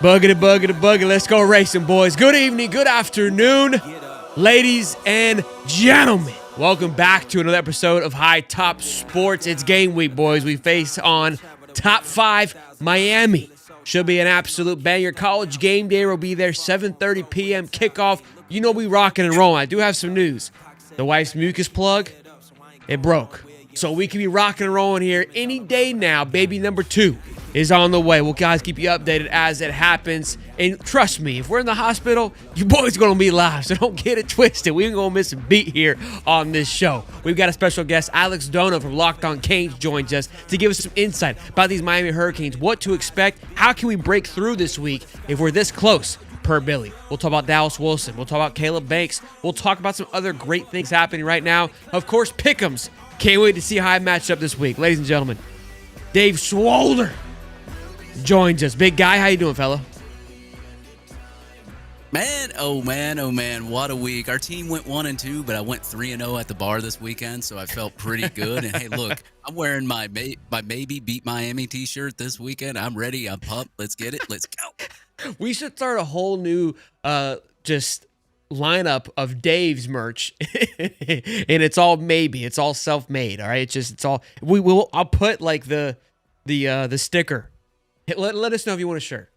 Buggity, buggity, buggity. Let's go racing, boys. Good evening, good afternoon, ladies and gentlemen. Welcome back to another episode of High Top Sports. It's game week, boys. We face on top 5 Miami. Should be an absolute banger. College game day will be there, 7:30 p.m. kickoff. You know we rocking and rolling. I do have some news. The wife's mucus plug, it broke. So we can be rocking and rolling here any day now. Baby number 2 is on the way. We'll guys keep you updated as it happens. And trust me, if we're in the hospital, you boys going to be live. So don't get it twisted. We ain't going to miss a beat here on this show. We've got a special guest, Dono from Locked On Canes, joins us to give us some insight about these Miami Hurricanes, what to expect, how can we break through this week if we're this close. Per Billy. We'll talk about Dallas Wilson. We'll talk about Caleb Banks. We'll talk about some other great things happening right now. Of course, Pick'ems. Can't wait to see how I match up this week. Ladies and gentlemen, Dave Swolder joins us. Big guy, how you doing, fella? Man, oh man, what a week. Our team went 1-2, but I went 3-0 at the bar this weekend, so I felt pretty good. And hey, look, I'm wearing my Maybe Beat Miami t-shirt this weekend. I'm ready. I'm pumped. Let's get it. Let's go. We should start a whole new just lineup of Dave's merch. And it's all maybe. It's all self-made, all right? It's all I'll put like the sticker. Let us know if you want a shirt.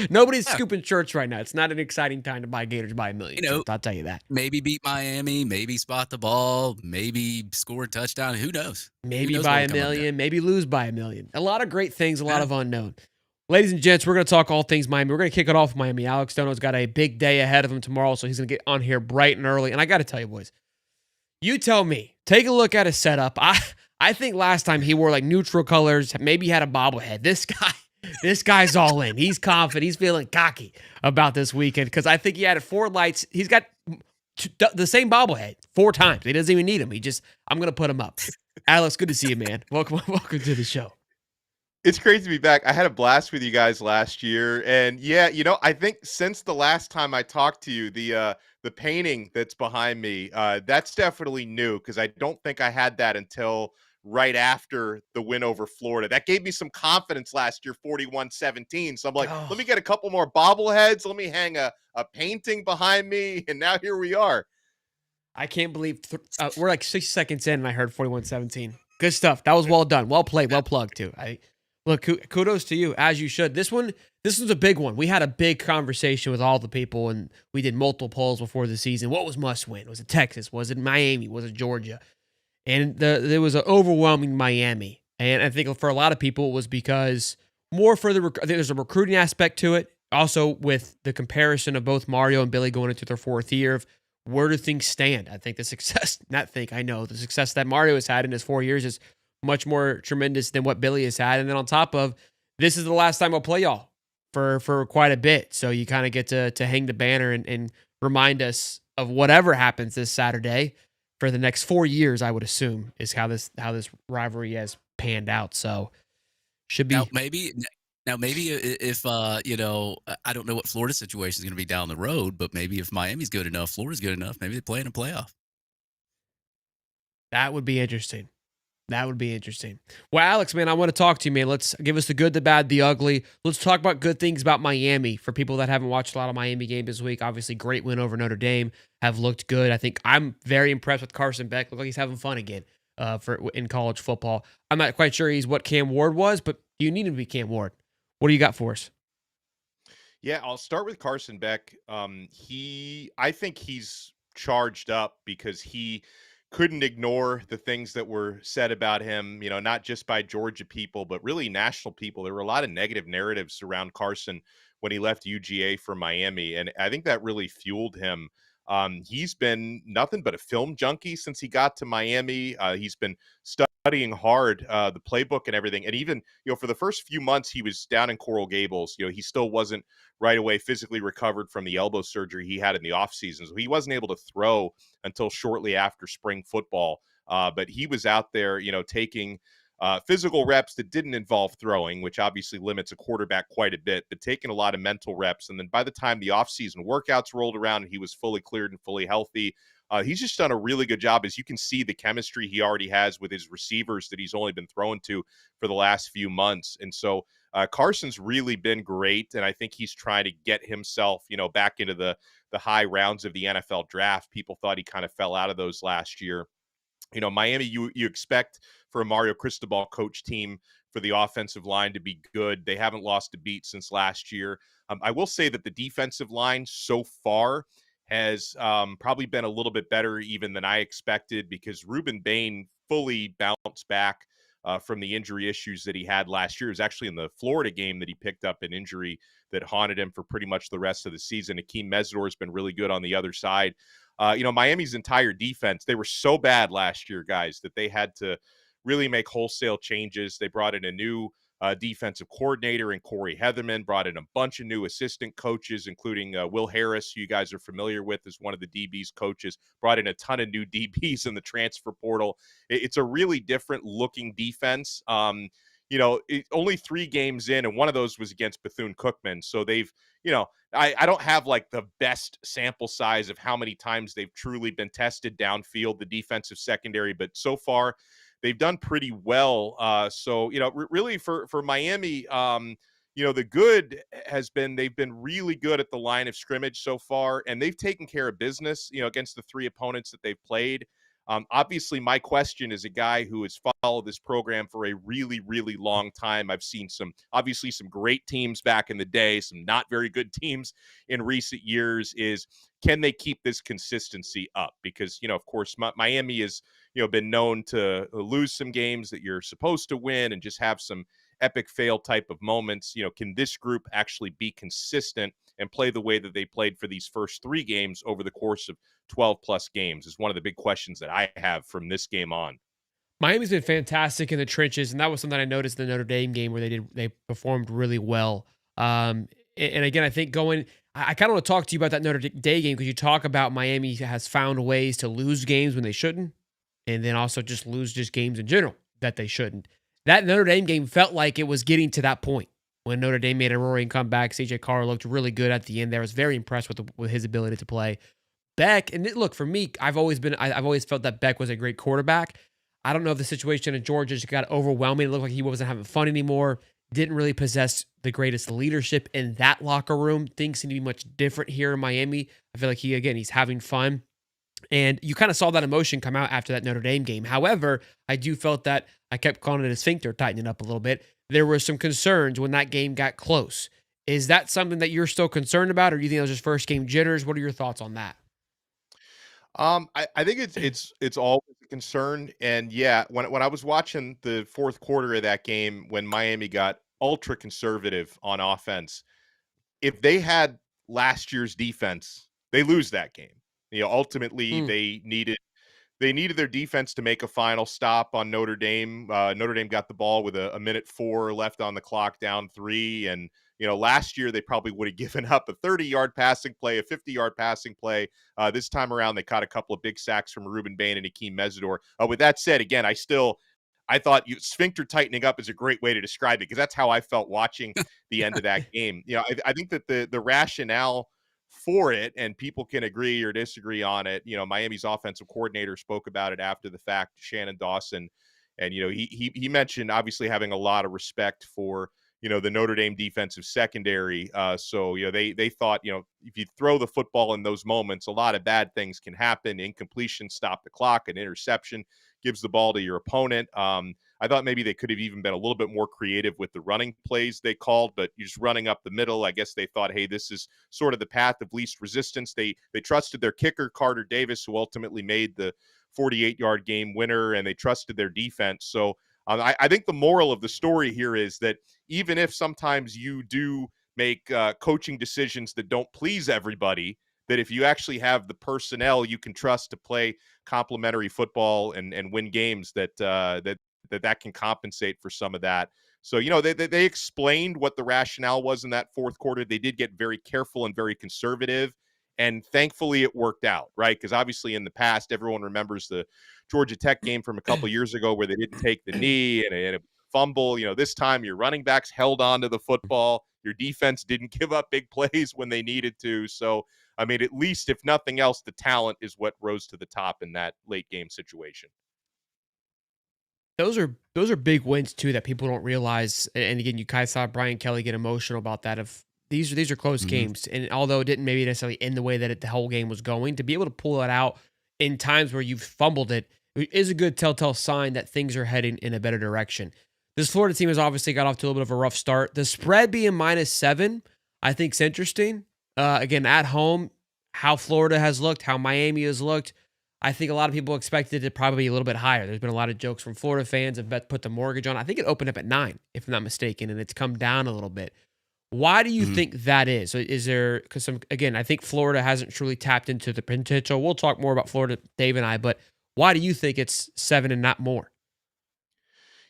Nobody's scooping shirts right now. It's not an exciting time to buy Gators by a million. I'll tell you that. Maybe beat Miami, maybe spot the ball, maybe score a touchdown. Who knows? Maybe by a million, maybe lose by a million. A lot of great things, a lot of unknown. Ladies and gents, we're going to talk all things Miami. We're going to kick it off with Miami. Dono's got a big day ahead of him tomorrow, so he's going to get on here bright and early. And I got to tell you, boys, you tell me. Take a look at his setup. I think last time he wore like neutral colors, maybe he had a bobblehead. This guy's all in. He's confident. He's feeling cocky about this weekend because I think he had 4 lights. He's got the same bobblehead 4 times. He doesn't even need him. I'm going to put him up. Alex, good to see you, man. Welcome to the show. It's crazy to be back. I had a blast with you guys last year. And yeah, I think since the last time I talked to you, the painting that's behind me, that's definitely new because I don't think I had that until right after the win over Florida. That gave me some confidence last year, 41-17. So I'm like, let me get a couple more bobbleheads. Let me hang a painting behind me. And now here we are. I can't believe we're like 60 seconds in and I heard 41-17. Good stuff. That was well done. Well played. Well plugged, too. Look, kudos to you, as you should. This was a big one. We had a big conversation with all the people, and we did multiple polls before the season. What was must win? Was it Texas? Was it Miami? Was it Georgia? And there was an overwhelming Miami. And I think for a lot of people, it was because more for I think there's a recruiting aspect to it. Also, with the comparison of both Mario and Billy going into their 4th year of where do things stand? I think the success that Mario has had in his 4 years is much more tremendous than what Billy has had. And then on top of, this is the last time I'll play y'all for quite a bit. So you kind of get to hang the banner and remind us of whatever happens this Saturday for the next 4 years, I would assume, is how this rivalry has panned out. So should be. Now maybe if I don't know what Florida's situation is going to be down the road, but maybe if Miami's good enough, Florida's good enough, maybe they play in a playoff. That would be interesting. Well, Alex, man, I want to talk to you, man. Let's give us the good, the bad, the ugly. Let's talk about good things about Miami for people that haven't watched a lot of Miami games this week. Obviously, great win over Notre Dame. Have looked good. I think I'm very impressed with Carson Beck. Look like he's having fun again in college football. I'm not quite sure he's what Cam Ward was, but you need him to be Cam Ward. What do you got for us? Yeah, I'll start with Carson Beck. I think he's charged up because he couldn't ignore the things that were said about him, not just by Georgia people, but really national people. There were a lot of negative narratives around Carson when he left UGA for Miami, and I think that really fueled him. He's been nothing but a film junkie since he got to Miami. He's been studying hard the playbook and everything. And even, for the first few months he was down in Coral Gables, he still wasn't right away physically recovered from the elbow surgery he had in the offseason. So he wasn't able to throw until shortly after spring football. But he was out there, taking physical reps that didn't involve throwing, which obviously limits a quarterback quite a bit, but taking a lot of mental reps. And then by the time the offseason workouts rolled around and he was fully cleared and fully healthy, he's just done a really good job. As you can see, the chemistry he already has with his receivers that he's only been thrown to for the last few months. And so Carson's really been great, and I think he's trying to get himself, back into the high rounds of the NFL draft. People thought he kind of fell out of those last year. Miami, you expect for a Mario Cristobal coach team for the offensive line to be good. They haven't lost a beat since last year. I will say that the defensive line so far has probably been a little bit better even than I expected, because Ruben Bain fully bounced back from the injury issues that he had last year. It was actually in the Florida game that he picked up an injury that haunted him for pretty much the rest of the season. Akeem Mesidor has been really good on the other side. Miami's entire defense, they were so bad last year, guys, that they had to really make wholesale changes. They brought in a new defensive coordinator and Corey Heatherman, brought in a bunch of new assistant coaches, including Will Harris, who you guys are familiar with as one of the DB's coaches, brought in a ton of new DBs in the transfer portal. It's a really different looking defense. Only 3 games in, and one of those was against Bethune-Cookman. So they've, I don't have like the best sample size of how many times they've truly been tested downfield, the defensive secondary, but so far they've done pretty well. Really for Miami, the good has been they've been really good at the line of scrimmage so far, and they've taken care of business, against the 3 opponents that they've played. Obviously, my question is a guy who has followed this program for a really, really long time. I've seen some great teams back in the day, some not very good teams in recent years, is can they keep this consistency up? Because, of course, Miami has, been known to lose some games that you're supposed to win and just have some epic fail type of moments. Can this group actually be consistent and play the way that they played for these first 3 games over the course of 12 plus games is one of the big questions that I have from this game on. Miami's been fantastic in the trenches, and that was something I noticed in the Notre Dame game where they performed really well. And again, I think I kind of want to talk to you about that Notre Dame game, because you talk about Miami has found ways to lose games when they shouldn't, and then also just lose games in general that they shouldn't. That Notre Dame game felt like it was getting to that point when Notre Dame made a roaring comeback. CJ Carr looked really good at the end there. I was very impressed with his ability to play. Beck, and look, for me, I've always felt that Beck was a great quarterback. I don't know if the situation in Georgia just got overwhelming. It looked like he wasn't having fun anymore. Didn't really possess the greatest leadership in that locker room. Things seem to be much different here in Miami. I feel like he's having fun. And you kind of saw that emotion come out after that Notre Dame game. However, I do felt that I kept calling it a sphincter tightening up a little bit. There were some concerns when that game got close. Is that something that you're still concerned about, or do you think it was just first game jitters? What are your thoughts on that? I think it's always a concern. And yeah, when I was watching the fourth quarter of that game, when Miami got ultra conservative on offense, if they had last year's defense, they lose that game. Ultimately they needed their defense to make a final stop on Notre Dame. Notre Dame got the ball with a minute 4 left on the clock, down 3. And, last year they probably would have given up a 30-yard passing play, a 50-yard passing play. This time around, they caught a couple of big sacks from Ruben Bain and Akeem Mesidor. With that said, again, I thought sphincter tightening up is a great way to describe it, because that's how I felt watching the end of that game. I think that the rationale for it, and people can agree or disagree on it. Miami's offensive coordinator spoke about it after the fact, Shannon Dawson, and he mentioned obviously having a lot of respect for the Notre Dame defensive secondary. So they thought if you throw the football in those moments, a lot of bad things can happen. Incompletion, stop the clock, an interception gives the ball to your opponent. I thought maybe they could have even been a little bit more creative with the running plays they called, but you're just running up the middle. I guess they thought, hey, this is sort of the path of least resistance. They trusted their kicker, Carter Davis, who ultimately made the 48-yard game winner, and they trusted their defense. So I think the moral of the story here is that even if sometimes you do make coaching decisions that don't please everybody, that if you actually have the personnel you can trust to play complementary football and win games, that can compensate for some of that. So, they explained what the rationale was in that fourth quarter. They did get very careful and very conservative, and thankfully it worked out, right? Because obviously in the past, everyone remembers the Georgia Tech game from a couple years ago where they didn't take the knee and a fumble. This time your running backs held on to the football. Your defense didn't give up big plays when they needed to. So, at least if nothing else, the talent is what rose to the top in that late game situation. Those are those are big wins too that people don't realize. And again, you kind of saw Brian Kelly get emotional about that. Of these are close Mhm. games, and although it didn't maybe necessarily end the way that the whole game was going, to be able to pull it out in times where you've fumbled it is a good telltale sign that things are heading in a better direction. This Florida team has obviously got off to a little bit of a rough start. The spread being -7, I think is interesting. Again, at home, how Florida has looked, how Miami has looked. I think a lot of people expected it to probably be a little bit higher. There's been a lot of jokes from Florida fans have put the mortgage on. I think it opened up at 9, if I'm not mistaken, and it's come down a little bit. Why do you Mhm. think that is? So is there, because again, I think Florida hasn't truly tapped into the potential. We'll talk more about Florida, Dave and I, but why do you think it's 7 and not more?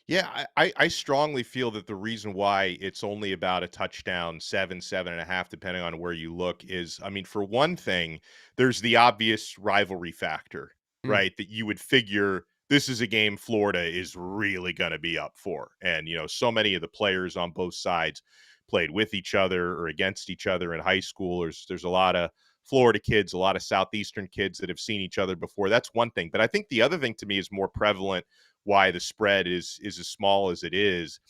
Yeah, I strongly feel that the reason why it's only about a touchdown, 7.5, depending on where you look, is, I mean, for one thing, there's the obvious rivalry factor, Mm, right? That you would figure this is a game Florida is really going to be up for. And, so many of the players on both sides played with each other or against each other in high school. There's a lot of Florida kids, a lot of Southeastern kids that have seen each other before. That's one thing. But I think the other thing to me is more prevalent why the spread is as small as it is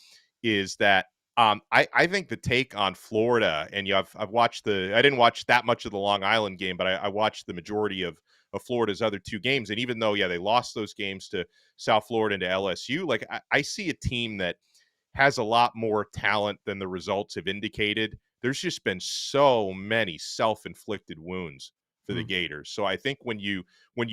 that I think the take on Florida, and I've watched I didn't watch that much of the Long Island game, but I watched the majority of Florida's other two games. And even though, yeah, they lost those games to South Florida and to LSU, like I see a team that has a lot more talent than the results have indicated. There's just been so many self-inflicted wounds for the mm, Gators. So I think when you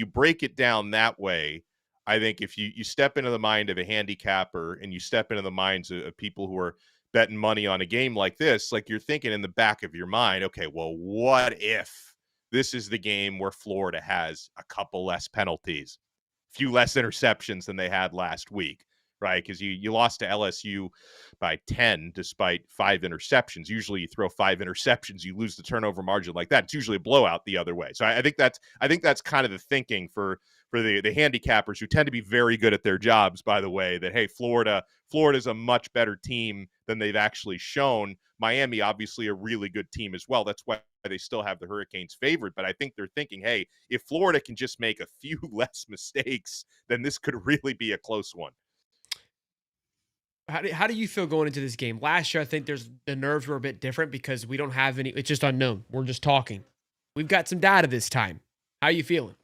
break it down that way, I think if you step into the mind of a handicapper and you step into the minds of people who are betting money on a game like this, like you're thinking in the back of your mind, okay, well, what if this is the game where Florida has a couple less penalties, few less interceptions than they had last week, right? Because you lost to LSU by 10 despite 5 interceptions. Usually you throw 5 interceptions, you lose the turnover margin like that. It's usually a blowout the other way. So I think that's kind of the thinking for the handicappers, who tend to be very good at their jobs, by the way, that hey, Florida's a much better team than they've actually shown. Miami, obviously, a really good team as well. That's why they still have the Hurricanes favored. But I think they're thinking, hey, if Florida can just make a few less mistakes, then this could really be a close one. How do you feel going into this game? Last year, I think the nerves were a bit different because we don't have any. It's just unknown. We're just talking. We've got some data this time. How you feeling?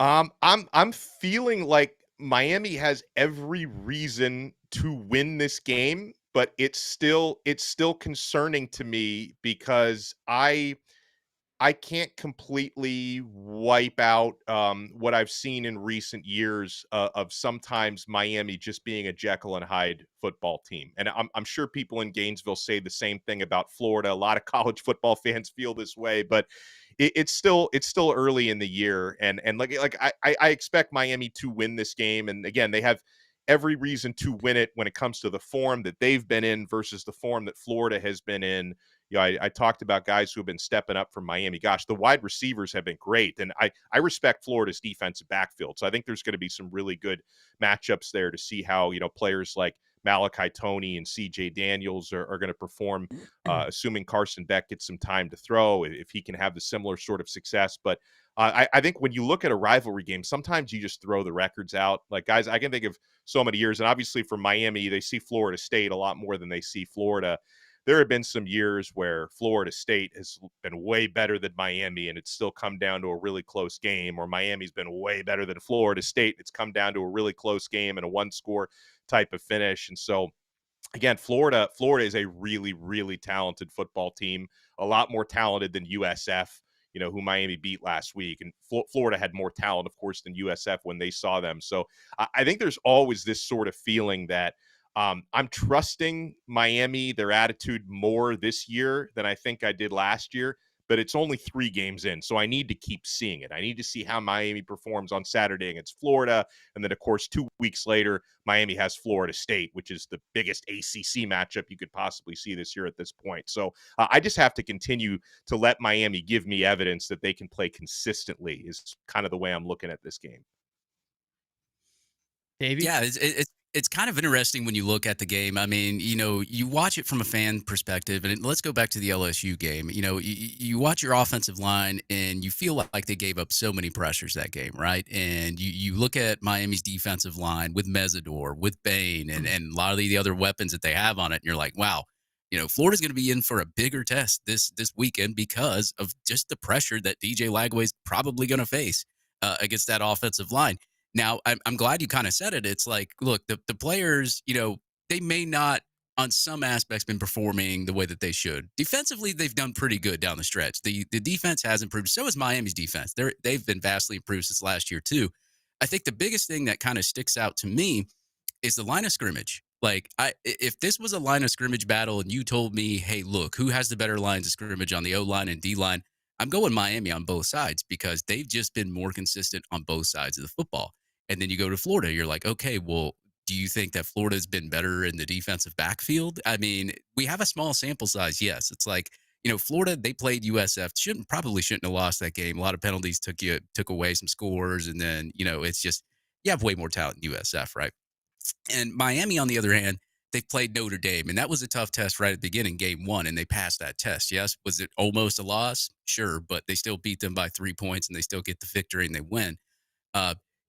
I'm feeling like Miami has every reason to win this game, but it's still concerning to me because I can't completely wipe out what I've seen in recent years of sometimes Miami just being a Jekyll and Hyde football team. And I'm sure people in Gainesville say the same thing about Florida. A lot of college football fans feel this way, but it's still early in the year, and like I expect Miami to win this game. And again, they have every reason to win it when it comes to the form that they've been in versus the form that Florida has been in. I talked about guys who have been stepping up from Miami. Gosh, the wide receivers have been great. And I respect Florida's defensive backfield. So I think there's going to be some really good matchups there to see how, players like Malachi Tony and CJ Daniels are going to perform, assuming Carson Beck gets some time to throw, if he can have the similar sort of success. But I think when you look at a rivalry game, sometimes you just throw the records out. Like, guys, I can think of so many years, and obviously for Miami, they see Florida State a lot more than they see Florida. There have been some years where Florida State has been way better than Miami, and it's still come down to a really close game, or Miami's been way better than Florida State. It's come down to a really close game and a one score type of finish. And so, again, Florida is a really, really talented football team, a lot more talented than USF, who Miami beat last week. And Florida had more talent, of course, than USF when they saw them. So I think there's always this sort of feeling that I'm trusting Miami, their attitude, more this year than I think I did last year. But it's only 3 games in, so I need to keep seeing it. I need to see how Miami performs on Saturday against Florida. And then, of course, 2 weeks later, Miami has Florida State, which is the biggest ACC matchup you could possibly see this year at this point. So I just have to continue to let Miami give me evidence that they can play consistently, is kind of the way I'm looking at this game. Davey? Yeah, it's It's kind of interesting when you look at the game. I mean, you watch it from a fan perspective, and let's go back to the LSU game. You watch your offensive line, and you feel like they gave up so many pressures that game, right? And you look at Miami's defensive line with Mesidor, with Bain, and a lot of the other weapons that they have on it, and you're like, wow, Florida's going to be in for a bigger test this weekend because of just the pressure that DJ Lagway's probably going to face against that offensive line. Now, I'm glad you kind of said it. It's like, look, the players, they may not, on some aspects, been performing the way that they should. Defensively, they've done pretty good down the stretch. The defense has improved. So has Miami's defense. They've been vastly improved since last year, too. I think the biggest thing that kind of sticks out to me is the line of scrimmage. Like, if this was a line of scrimmage battle and you told me, hey, look, who has the better lines of scrimmage on the O-line and D-line, I'm going Miami on both sides because they've just been more consistent on both sides of the football. And then you go to Florida, you're like, okay, well, do you think that Florida's been better in the defensive backfield? I mean, we have a small sample size. Yes. It's like, Florida, they played USF, probably shouldn't have lost that game. A lot of penalties took away some scores. And then, it's just, you have way more talent in USF, right? And Miami, on the other hand, they've played Notre Dame, and that was a tough test right at the beginning, game one, and they passed that test. Yes. Was it almost a loss? Sure. But they still beat them by 3 points and they still get the victory and they win.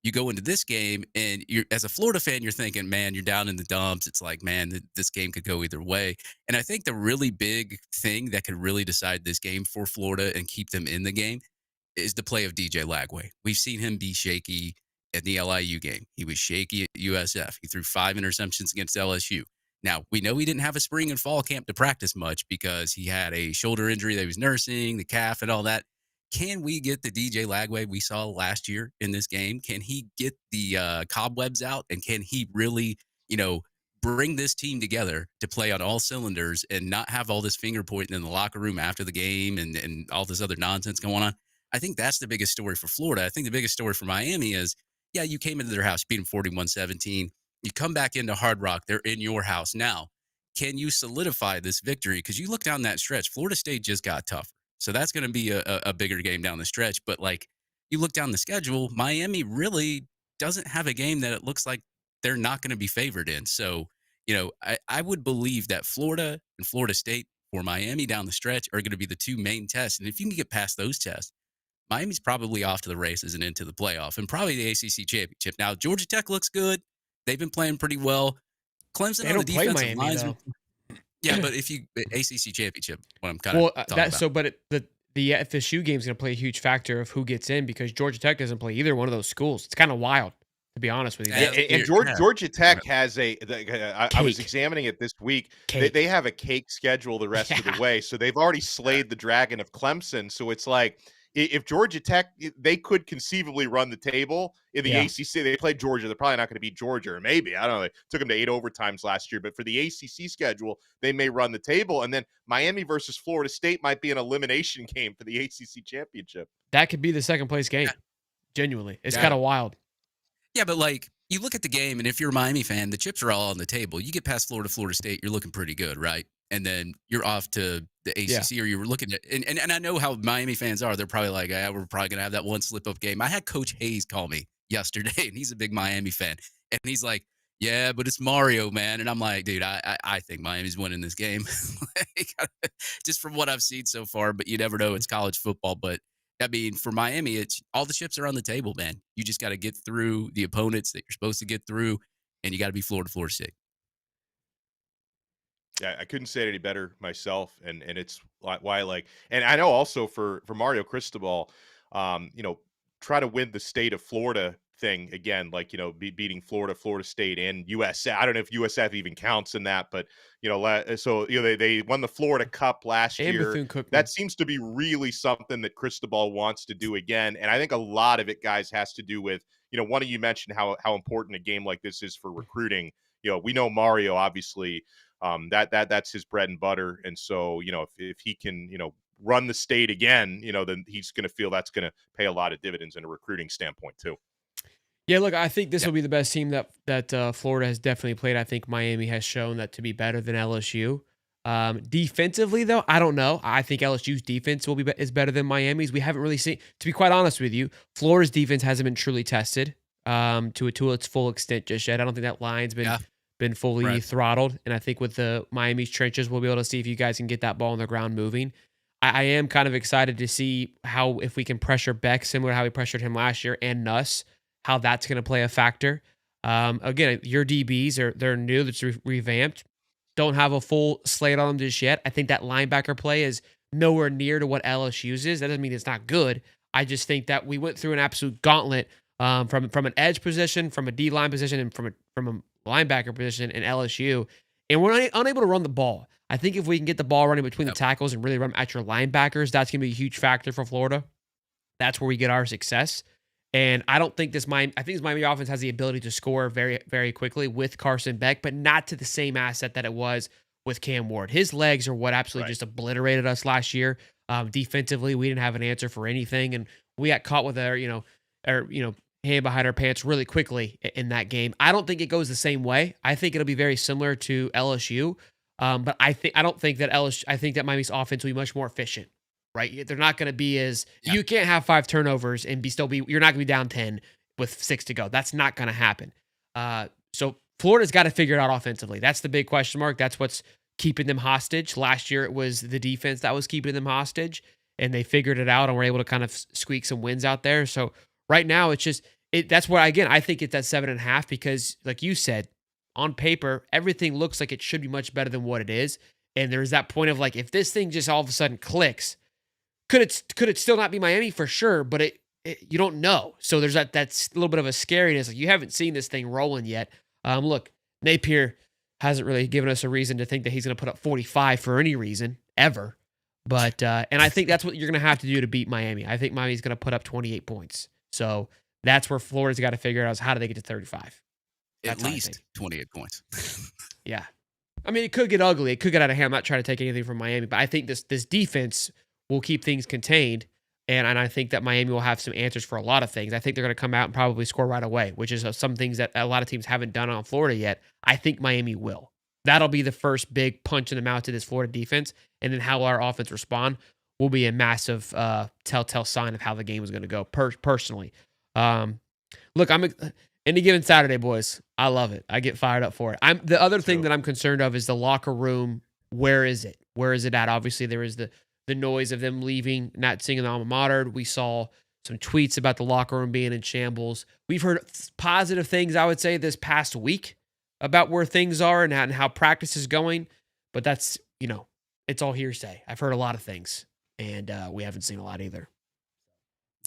You go into this game, and as a Florida fan, you're thinking, man, you're down in the dumps. It's like, man, this game could go either way. And I think the really big thing that could really decide this game for Florida and keep them in the game is the play of DJ Lagway. We've seen him be shaky at the LIU game. He was shaky at USF. He threw 5 interceptions against LSU. Now, we know he didn't have a spring and fall camp to practice much because he had a shoulder injury that he was nursing, the calf and all that. Can we get the DJ Lagway we saw last year in this game? Can he get the cobwebs out? And can he really, bring this team together to play on all cylinders and not have all this finger pointing in the locker room after the game and all this other nonsense going on? I think that's the biggest story for Florida. I think the biggest story for Miami is, yeah, you came into their house, beat them 41-17. You come back into Hard Rock. They're in your house now. Can you solidify this victory? Because you look down that stretch, Florida State just got tougher. So that's going to be a bigger game down the stretch. But like you look down the schedule, Miami really doesn't have a game that it looks like they're not going to be favored in. So, I would believe that Florida and Florida State for Miami down the stretch are going to be the two main tests. And if you can get past those tests, Miami's probably off to the races and into the playoff and probably the ACC championship. Now, Georgia Tech looks good. They've been playing pretty well. Clemson They on the don't play defensive Miami lines. though. Yeah, but if you ACC championship, what I'm kind of talking about. So, but the FSU game is going to play a huge factor of who gets in because Georgia Tech doesn't play either one of those schools. It's kind of wild, to be honest with you. And Georgia Tech has I was examining it this week. They have a cake schedule the rest of the way. So they've already slayed the dragon of Clemson. So it's like, if Georgia Tech, they could conceivably run the table in the ACC. They played Georgia. They're probably not going to beat Georgia, or maybe. I don't know. They took them to 8 overtimes last year. But for the ACC schedule, they may run the table. And then Miami versus Florida State might be an elimination game for the ACC championship. That could be the second place game. Genuinely. It's kind of wild. Yeah, but like you look at the game, and if you're a Miami fan, the chips are all on the table. You get past Florida State, you're looking pretty good, right? And then you're off to the ACC, or you were looking at, and I know how Miami fans are. They're probably like, we're probably going to have that one slip-up game. I had Coach Hayes call me yesterday, and he's a big Miami fan. And he's like, yeah, but it's Mario, man. And I'm like, dude, I think Miami's winning this game. Just from what I've seen so far, but you never know. It's college football. But, I mean, for Miami, it's all the chips are on the table, man. You just got to get through the opponents that you're supposed to get through, and you got to be Florida State. Yeah, I couldn't say it any better myself, and it's why and I know also for Mario Cristobal, try to win the state of Florida thing again, beating Florida State, and USF. I don't know if USF even counts in that, but they won the Florida Cup last year. That seems to be really something that Cristobal wants to do again, and I think a lot of it, guys, has to do with one of you mentioned how important a game like this is for recruiting. We know Mario obviously. That's his bread and butter. And so, if he can, run the state again, then he's going to feel that's going to pay a lot of dividends in a recruiting standpoint too. Yeah, look, I think this will be the best team that Florida has definitely played. I think Miami has shown that to be better than LSU. Defensively, though, I don't know. I think LSU's defense is better than Miami's. We haven't really seen, to be quite honest with you, Florida's defense hasn't been truly tested. to its full extent just yet. I don't think that line's Yeah, been fully right. throttled, and I think with the Miami's trenches, we'll be able to see if you guys can get that ball on the ground moving. I am kind of excited to see how if we can pressure Beck similar to how we pressured him last year and Nuss, how that's going to play a factor. Again, your DBs they're new, that's revamped. Don't have a full slate on them just yet. I think that linebacker play is nowhere near to what LSU's is. That doesn't mean it's not good. I just think that we went through an absolute gauntlet from an edge position, from a D line position, and from a linebacker position in LSU, and we're unable to run the ball. I think if we can get the ball running between the Yep. tackles and really run at your linebackers, that's going to be a huge factor for Florida. That's where we get our success. And I don't think I think this Miami offense has the ability to score very, very quickly with Carson Beck, but not to the same asset that it was with Cam Ward. His legs are what absolutely just obliterated us last year. Defensively, we didn't have an answer for anything, and we got caught with our hand behind our pants really quickly in that game. I don't think it goes the same way. I think it'll be very similar to LSU. But I don't think that I think that Miami's offense will be much more efficient, right? They're not going to be you can't have 5 turnovers and you're not going to be down 10 with 6 to go. That's not going to happen. So Florida's got to figure it out offensively. That's the big question mark. That's what's keeping them hostage. Last year, it was the defense that was keeping them hostage, and they figured it out and were able to kind of squeak some wins out there. So right now, that's where, again, I think it's at 7.5 because, like you said, on paper, everything looks like it should be much better than what it is. And there's that point of like, if this thing just all of a sudden clicks, could it still not be Miami for sure? But you don't know. So there's that's a little bit of a scariness. Like you haven't seen this thing rolling yet. Look, Napier hasn't really given us a reason to think that he's going to put up 45 for any reason ever. But and I think that's what you're going to have to do to beat Miami. I think Miami's going to put up 28 points. So that's where Florida's got to figure out is how do they get to 35. At least 28 points. Yeah. I mean, it could get ugly. It could get out of hand. I'm not trying to take anything from Miami, but I think this defense will keep things contained, and I think that Miami will have some answers for a lot of things. I think they're going to come out and probably score right away, which is some things that a lot of teams haven't done on Florida yet. I think Miami will. That'll be the first big punch in the mouth to this Florida defense, and then how our offense respond will be a massive telltale sign of how the game is going to go personally. Look, I'm any given Saturday, boys. I love it. I get fired up for it. The other thing that I'm concerned of is the locker room. Where is it? Where is it at? Obviously, there is the noise of them leaving, not singing the alma mater. We saw some tweets about the locker room being in shambles. We've heard positive things, I would say, this past week about where things are and how practice is going. But that's, it's all hearsay. I've heard a lot of things, and we haven't seen a lot either.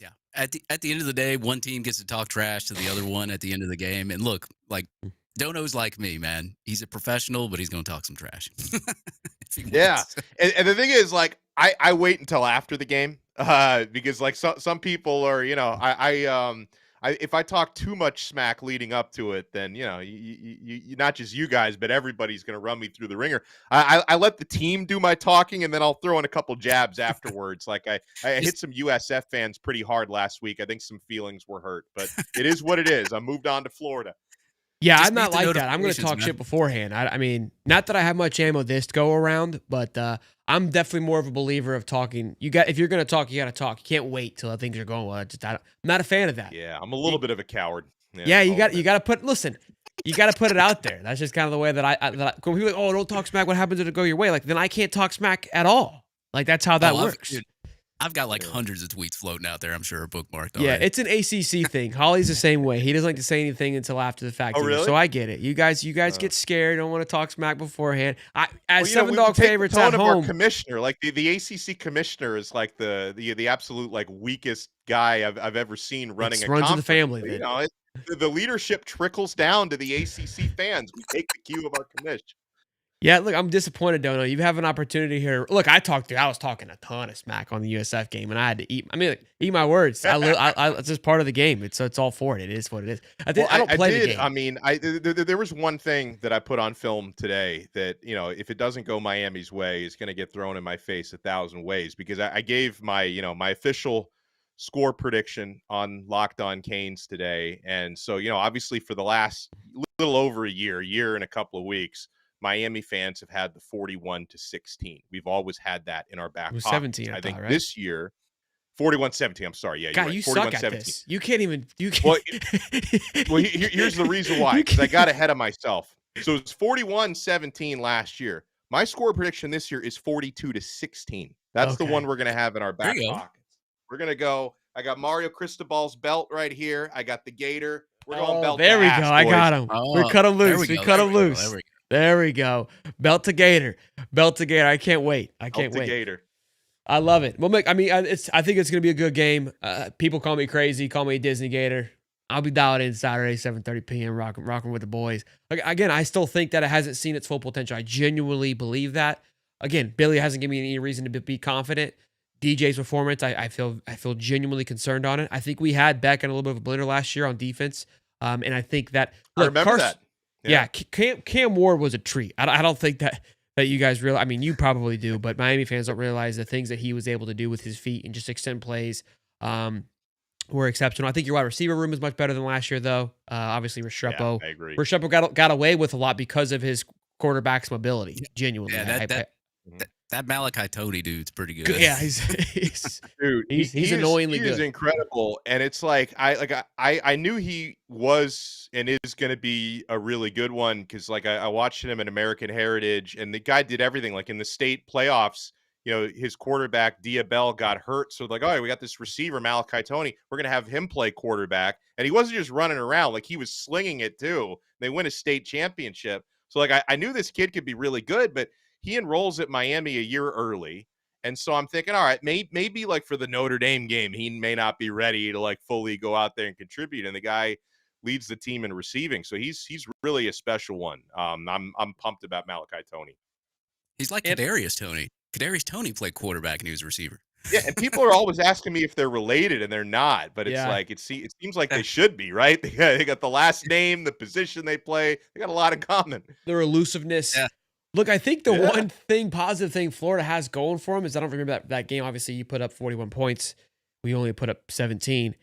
Yeah. At the end of the day, one team gets to talk trash to the other one at the end of the game. And look, like Dono's like me, man. He's a professional, but he's going to talk some trash. Yeah. And the thing is, like, I wait until after the game because like some people are, if I talk too much smack leading up to it, then, you not just you guys, but everybody's going to run me through the ringer. I let the team do my talking, and then I'll throw in a couple jabs afterwards. Like I hit some USF fans pretty hard last week. I think some feelings were hurt, but it is what it is. I moved on to Florida. Yeah, Just I'm not beat the like that. I'm going to talk notifications, shit beforehand. I mean, not that I have much ammo this go around, but I'm definitely more of a believer of talking. If you're going to talk, you got to talk. You can't wait till things are going well. I'm not a fan of that. Yeah, I'm a little bit of a coward. Yeah, you got to put. Listen, you got to put it out there. That's just kind of the way that I when people are like, oh, don't talk smack. What happens if it go your way? Like then I can't talk smack at all. Like that's how that works. I've got like hundreds of tweets floating out there. I'm sure bookmarked. Yeah, already. it's an ACC thing. Holly's the same way. He doesn't like to say anything until after the fact. Oh, either. really? So I get it. You guys get scared. Don't want to talk smack beforehand. As Well, 7-dog we take favorites the tone at of home. our commissioner, like the ACC commissioner, is like the absolute like weakest guy I've ever seen running a runs in the conference. family. But, Then. the leadership trickles down to the ACC fans. We take the cue of our commish. Yeah, look, I'm disappointed, Dono. You have an opportunity here. Look, I was talking a ton of smack on the USF game, and I had to eat my words. It's just part of the game. It's all for it. It is what it is. I don't play the game. I mean, there was one thing that I put on film today that, if it doesn't go Miami's way, is going to get thrown in my face 1,000 ways, because I gave my official score prediction on Locked On Canes today. And so, obviously for the last little over a year and a couple of weeks, Miami fans have had the 41-16. We've always had that in our back It was pocket. 17, I think right? this year, 41-17. I'm sorry. Yeah, you're God, right. you suck at 41-17. this. You can't even. You Well, can't. here's the reason why. Because I got ahead of myself. So it's 41-17 last year. My score prediction this year is 42-16. That's the one Okay. we're going to have in our There back you go. pockets. We're going to go. I got Mario Cristobal's belt right here. I got the Gator. We're going belt there to we ass, go. I boys. got him. We cut him There loose. we We go. cut There him we go. loose. There we go. There we go. Belt to Gator. Belt to Gator. I can't wait. I can't Belt to wait. Gator. I love it. Well, Mick, I mean, I think it's going to be a good game. People call me crazy, call me Disney Gator. I'll be dialed in Saturday, 7:30 p.m., rocking with the boys. Again, I still think that it hasn't seen its full potential. I genuinely believe that. Again, Billy hasn't given me any reason to be confident. DJ's performance, I feel genuinely concerned on it. I think we had Beck in a little bit of a blender last year on defense. And I think that, I remember that. Yeah, Cam Ward was a treat. I don't think that you guys realize. I mean, you probably do, but Miami fans don't realize the things that he was able to do with his feet and just extend plays were exceptional. I think your wide receiver room is much better than last year, though. Obviously, Restrepo. Yeah, I agree. Restrepo got away with a lot because of his quarterback's mobility. Genuinely, Yeah, that Malachi Tony dude's pretty good. yeah, he's Dude, he's annoyingly he good. is incredible, and it's like I knew he was and is going to be a really good one because like I watched him in American Heritage, and the guy did everything. Like in the state playoffs, you know, his quarterback Diabell got hurt, so like, all right, we got this receiver Malachi Tony, we're going to have him play quarterback, and he wasn't just running around, like he was slinging it too. They win a state championship, so like I knew this kid could be really good, but he enrolls at Miami a year early. And so I'm thinking, all right, maybe like for the Notre Dame game, he may not be ready to like fully go out there and contribute. And the guy leads the team in receiving. So he's really a special one. I'm pumped about Malachi Tony. He's like Kadarius Tony. Kadarius Tony played quarterback and he was a receiver. Yeah, and people are always asking me if they're related, and they're not. But it's like it seems like they should be, right? They got the last name, the position they play. They got a lot in common. Their elusiveness. Yeah. Look, I think the one positive thing Florida has going for them is I don't remember that game. Obviously, you put up 41 points. We only put up 17.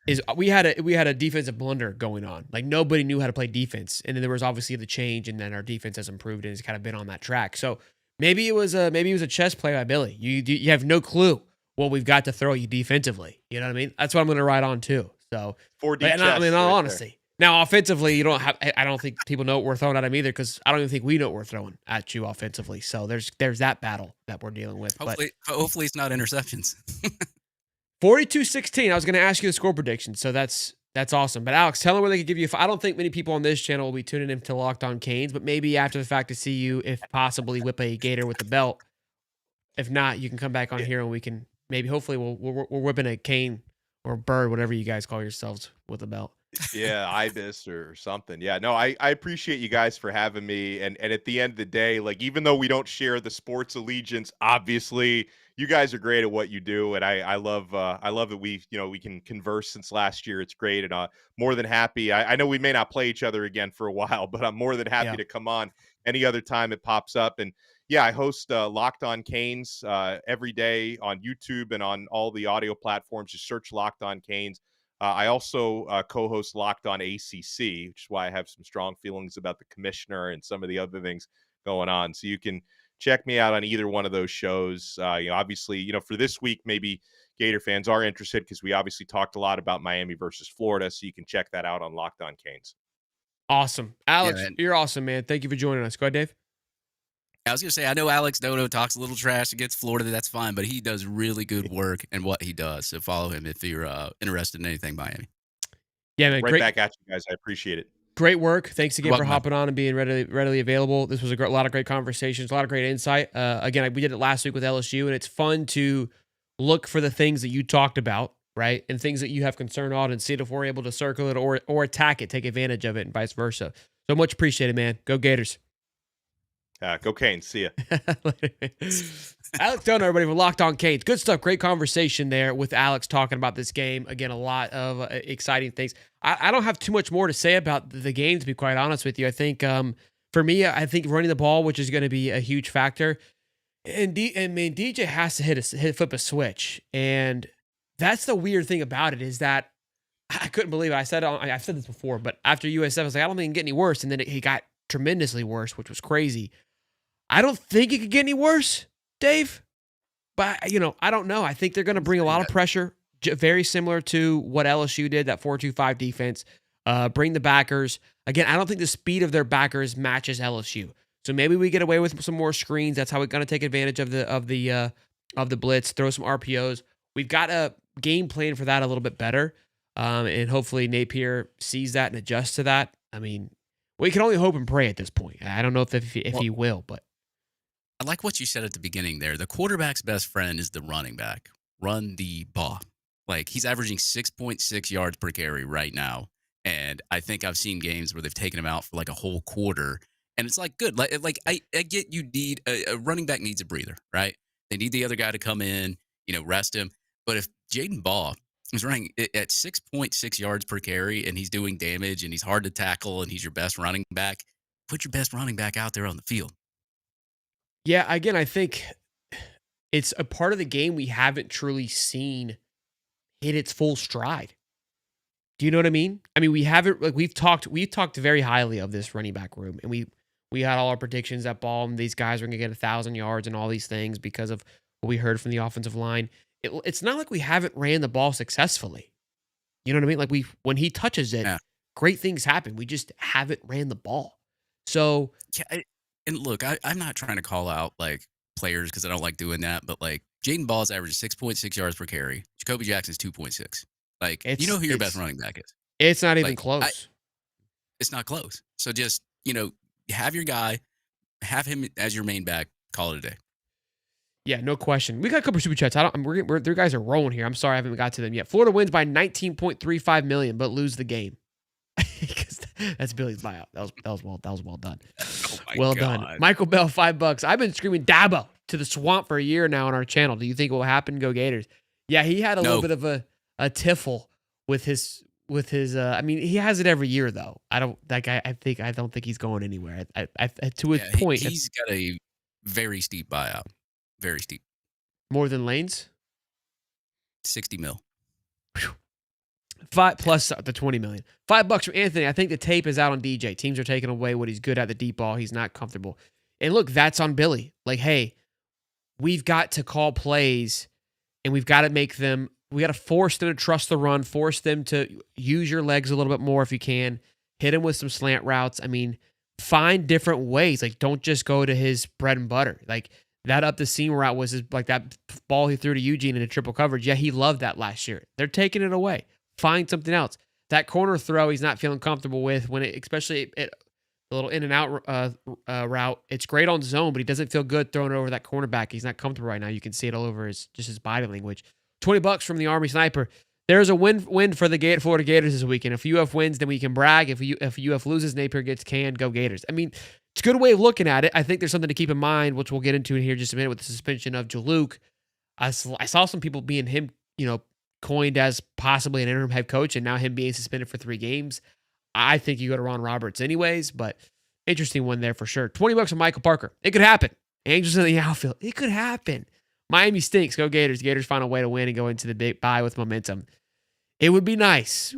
Is we had a defensive blunder going on. Like nobody knew how to play defense, and then there was obviously the change, and then our defense has improved and has kind of been on that track. So maybe it was a chess play by Billy. You have no clue what we've got to throw you defensively. You know what I mean? That's what I'm going to ride on too. So 4D chess. I mean, right honestly. There. Now, offensively, I don't think people know what we're throwing at him either because I don't even think we know what we're throwing at you offensively. So there's that battle that we're dealing with. Hopefully it's not interceptions. 42-16. I was going to ask you the score prediction, so that's awesome. But Alex, tell them where they can give you. I don't think many people on this channel will be tuning in to Locked On Canes, but maybe after the fact to see you, if possibly, whip a Gator with the belt. If not, you can come back on here and we can hopefully we're whipping a cane or bird, whatever you guys call yourselves, with a belt. Yeah, ibis or something. Yeah, no, I appreciate you guys for having me. And at the end of the day, like even though we don't share the sports allegiance, obviously you guys are great at what you do, and I love that we can converse since last year. It's great, and more than happy. I know we may not play each other again for a while, but I'm more than happy to come on any other time it pops up. And yeah, I host Locked On Canes every day on YouTube and on all the audio platforms. Just search Locked On Canes. I also co-host Locked On ACC, which is why I have some strong feelings about the commissioner and some of the other things going on. So you can check me out on either one of those shows. Obviously, for this week, maybe Gator fans are interested because we obviously talked a lot about Miami versus Florida. So you can check that out on Locked On Canes. Awesome. Alex, you're awesome, man. Thank you for joining us. Go ahead, Dave. I was going to say, I know Alex Dono talks a little trash against Florida. That's fine, but he does really good work in what he does. So follow him if you're interested in anything Miami. Yeah, man. Right back at you guys. I appreciate it. Great work. Thanks again for hopping on and being readily available. This was a lot of great conversations, a lot of great insight. Again, we did it last week with LSU, and it's fun to look for the things that you talked about, right, and things that you have concern on and see if we're able to circle it or attack it, take advantage of it, and vice versa. So much appreciated, man. Go Gators. Go Canes. See ya. Alex Dono, everybody, for Locked On Canes. Good stuff. Great conversation there with Alex talking about this game. Again, a lot of exciting things. I don't have too much more to say about the game, to be quite honest with you. I think for me, I think running the ball, which is going to be a huge factor. And DJ has to flip a switch. And that's the weird thing about it is that I couldn't believe it. I've said this before, but after USF, I was like, I don't think it can get any worse. And then it got tremendously worse, which was crazy. I don't think it could get any worse, Dave, But, I don't know. I think they're going to bring a lot of pressure, very similar to what LSU did, that 4-2-5 defense. Bring the backers. Again, I don't think the speed of their backers matches LSU. So maybe we get away with some more screens. That's how we're going to take advantage of the blitz, throw some RPOs. We've got a game plan for that a little bit better. And hopefully Napier sees that and adjusts to that. I mean, we can only hope and pray at this point. I don't know if he will, but I like what you said at the beginning there. The quarterback's best friend is the running back. Run the ball. Like, he's averaging 6.6 yards per carry right now. And I think I've seen games where they've taken him out for like a whole quarter. And it's like, good. Like I get you need a running back needs a breather, right? They need the other guy to come in, rest him. But if Jaden Baugh is running at 6.6 yards per carry and he's doing damage and he's hard to tackle and he's your best running back, put your best running back out there on the field. Yeah, again, I think it's a part of the game we haven't truly seen hit its full stride. Do you know what I mean? I mean, we haven't, like, we've talked very highly of this running back room, and we had all our predictions that Ball and these guys are going to get 1,000 yards and all these things because of what we heard from the offensive line. It's not like we haven't ran the ball successfully. You know what I mean? Like, when he touches it, great things happen. We just haven't ran the ball. So yeah, and look, I'm not trying to call out like players because I don't like doing that, but like Jaden Ball's average 6.6 yards per carry. Jacoby Jackson's 2.6. Like, you know who your best running back is. It's not even close. It's not close. So just, have your guy, have him as your main back, call it a day. Yeah, no question. We got a couple of super chats. Their guys are rolling here. I'm sorry I haven't got to them yet. Florida wins by $19.35 million, but lose the game. That's Billy's buyout. That was well done. Oh my well God. done. Michael Bell, $5. I've been screaming Dabo to the swamp for a year now on our channel. Do you think it will happen? Go Gators. Yeah, he had a little bit of a tiffle with his. I mean, he has it every year though. I don't think he's going anywhere. To his point, he's got a very steep buyout. Very steep. More than Lane's? 60 mil. Whew. 5 plus the 20 million. $5 from Anthony. I think the tape is out on DJ. Teams are taking away what he's good at, the deep ball. He's not comfortable. And look, that's on Billy. Like, hey, we've got to call plays and we've got to make them, we got to force them to trust the run, force them to use your legs a little bit more if you can, hit him with some slant routes. I mean, find different ways. Like, don't just go to his bread and butter. Like, that up the seam route was like that ball he threw to Eugene in a triple coverage. Yeah, he loved that last year. They're taking it away. Find something else. That corner throw he's not feeling comfortable with especially a little in and out route. It's great on zone, but he doesn't feel good throwing it over that cornerback. He's not comfortable right now. You can see it all over his body language. $20 from the Army Sniper. There's a win for the Florida Gators this weekend. If UF wins, then we can brag. If UF loses, Napier gets canned. Go Gators. I mean, it's a good way of looking at it. I think there's something to keep in mind, which we'll get into in here just a minute with the suspension of Jaluk. I saw some people being him, coined as possibly an interim head coach, and now him being suspended for 3 games. I think you go to Ron Roberts anyways, but interesting one there for sure. $20 from Michael Parker. It could happen. Angels in the outfield. It could happen. Miami stinks. Go Gators. Gators find a way to win and go into the big bye with momentum. It would be nice.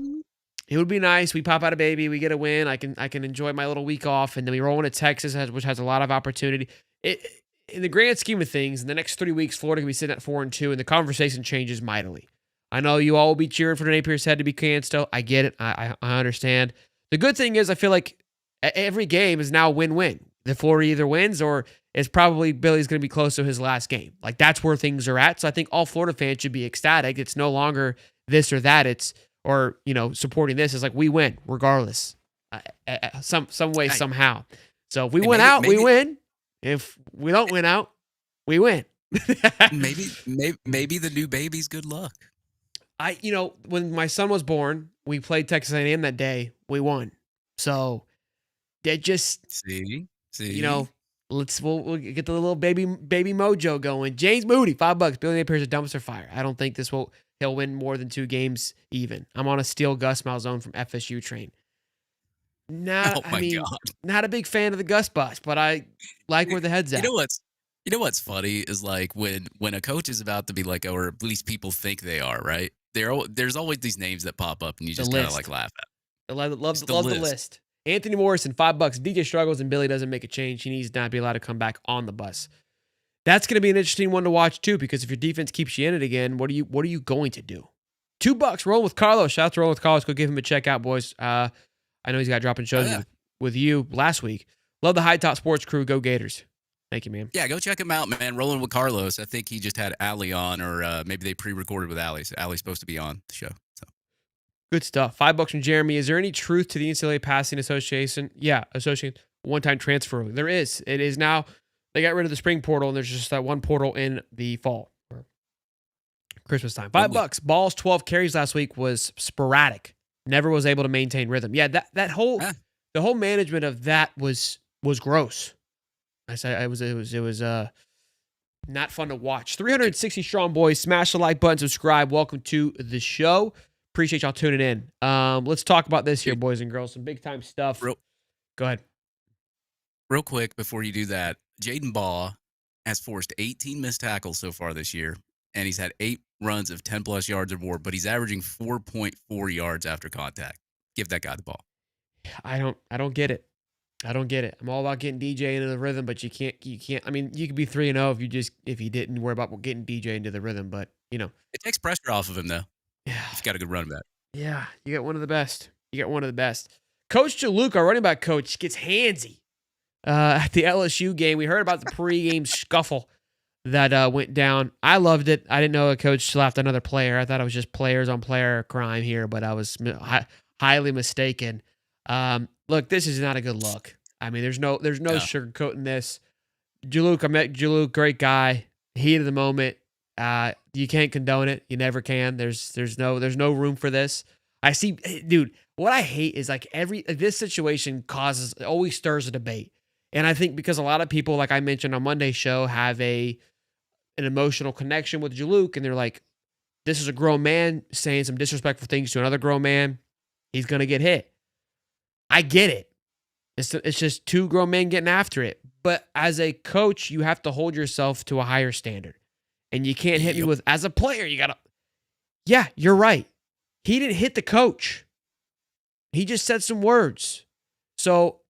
It would be nice. We pop out a baby. We get a win. I can enjoy my little week off, and then we roll into Texas, which has a lot of opportunity. In the grand scheme of things, in the next 3 weeks, Florida can be sitting at 4-2, and the conversation changes mightily. I know you all will be cheering for Napier's head to be canned still. I get it. I understand. The good thing is I feel like every game is now win-win. The Florida either wins or it's probably Billy's going to be close to his last game. Like, that's where things are at. So I think all Florida fans should be ecstatic. It's no longer this or that. Supporting this. It's like we win regardless. Some way, somehow. So if we win out, we win. If we don't win out, we win. maybe the new baby's good luck. When my son was born, we played Texas A&M that day. We won. So they just see. We'll get the little baby mojo going. James Moody, $5. Billy Napier's a dumpster fire. I don't think he'll win more than 2 games even. I'm on a steel Gus Malzone from FSU train. Not a big fan of the Gus bus, but I like where the head's at. You know what's funny is like when a coach is about to be like, or at least people think they are, right? There's always these names that pop up and you just kind of like laugh at. I love the list. Anthony Morrison, $5. DJ struggles and Billy doesn't make a change. He needs to not be allowed to come back on the bus. That's going to be an interesting one to watch too, because if your defense keeps you in it again, what are you going to do? $2 rolling with Carlos. Shout out to rolling with Carlos. Go give him a check out, boys. I know he's got dropping shows with you last week. Love the High Top Sports crew. Go Gators. Thank you, man. Yeah, go check him out, man. Rolling with Carlos. I think he just had Allie on, or maybe they pre-recorded with Allie. So Allie's supposed to be on the show. So good stuff. $5 from Jeremy. Is there any truth to the NCAA Passing Association? Yeah, association one-time transfer. There is. It is now. They got rid of the spring portal, and there's just that one portal in the fall. Christmas time. $5. Balls 12 carries last week was sporadic. Never was able to maintain rhythm. Yeah, the whole management of that was gross. I said it was not fun to watch. 360 strong, boys. Smash the like button, subscribe. Welcome to the show. Appreciate y'all tuning in. Let's talk about this here, boys and girls. Some big time stuff. Go ahead. Real quick before you do that, Jaden Baugh has forced 18 missed tackles so far this year, and he's had 8 runs of 10 plus yards or more, but he's averaging 4.4 yards after contact. Give that guy the ball. I don't get it. I don't get it. I'm all about getting DJ into the rhythm, but you can't. I mean, you could be 3-0 if you didn't worry about getting DJ into the rhythm, but it takes pressure off of him though. Yeah, he's got a good run back. Yeah, you got one of the best. Coach Jaluka, our running back coach, gets handsy at the LSU game. We heard about the pregame scuffle that went down. I loved it. I didn't know a coach slapped another player. I thought it was just players on player crime here, but I was highly mistaken. Look, this is not a good look. I mean, there's no sugarcoating this. I met Jaluk, great guy. Heat of the moment. You can't condone it. You never can. There's no room for this. I see, dude. What I hate is this situation always stirs a debate, and I think because a lot of people, like I mentioned on Monday's show, have an emotional connection with Jaluk, and they're like, this is a grown man saying some disrespectful things to another grown man. He's gonna get hit. I get it. It's just 2 grown men getting after it. But as a coach, you have to hold yourself to a higher standard. And you can't hit me with, as a player, you got to. Yeah, you're right. He didn't hit the coach. He just said some words. So,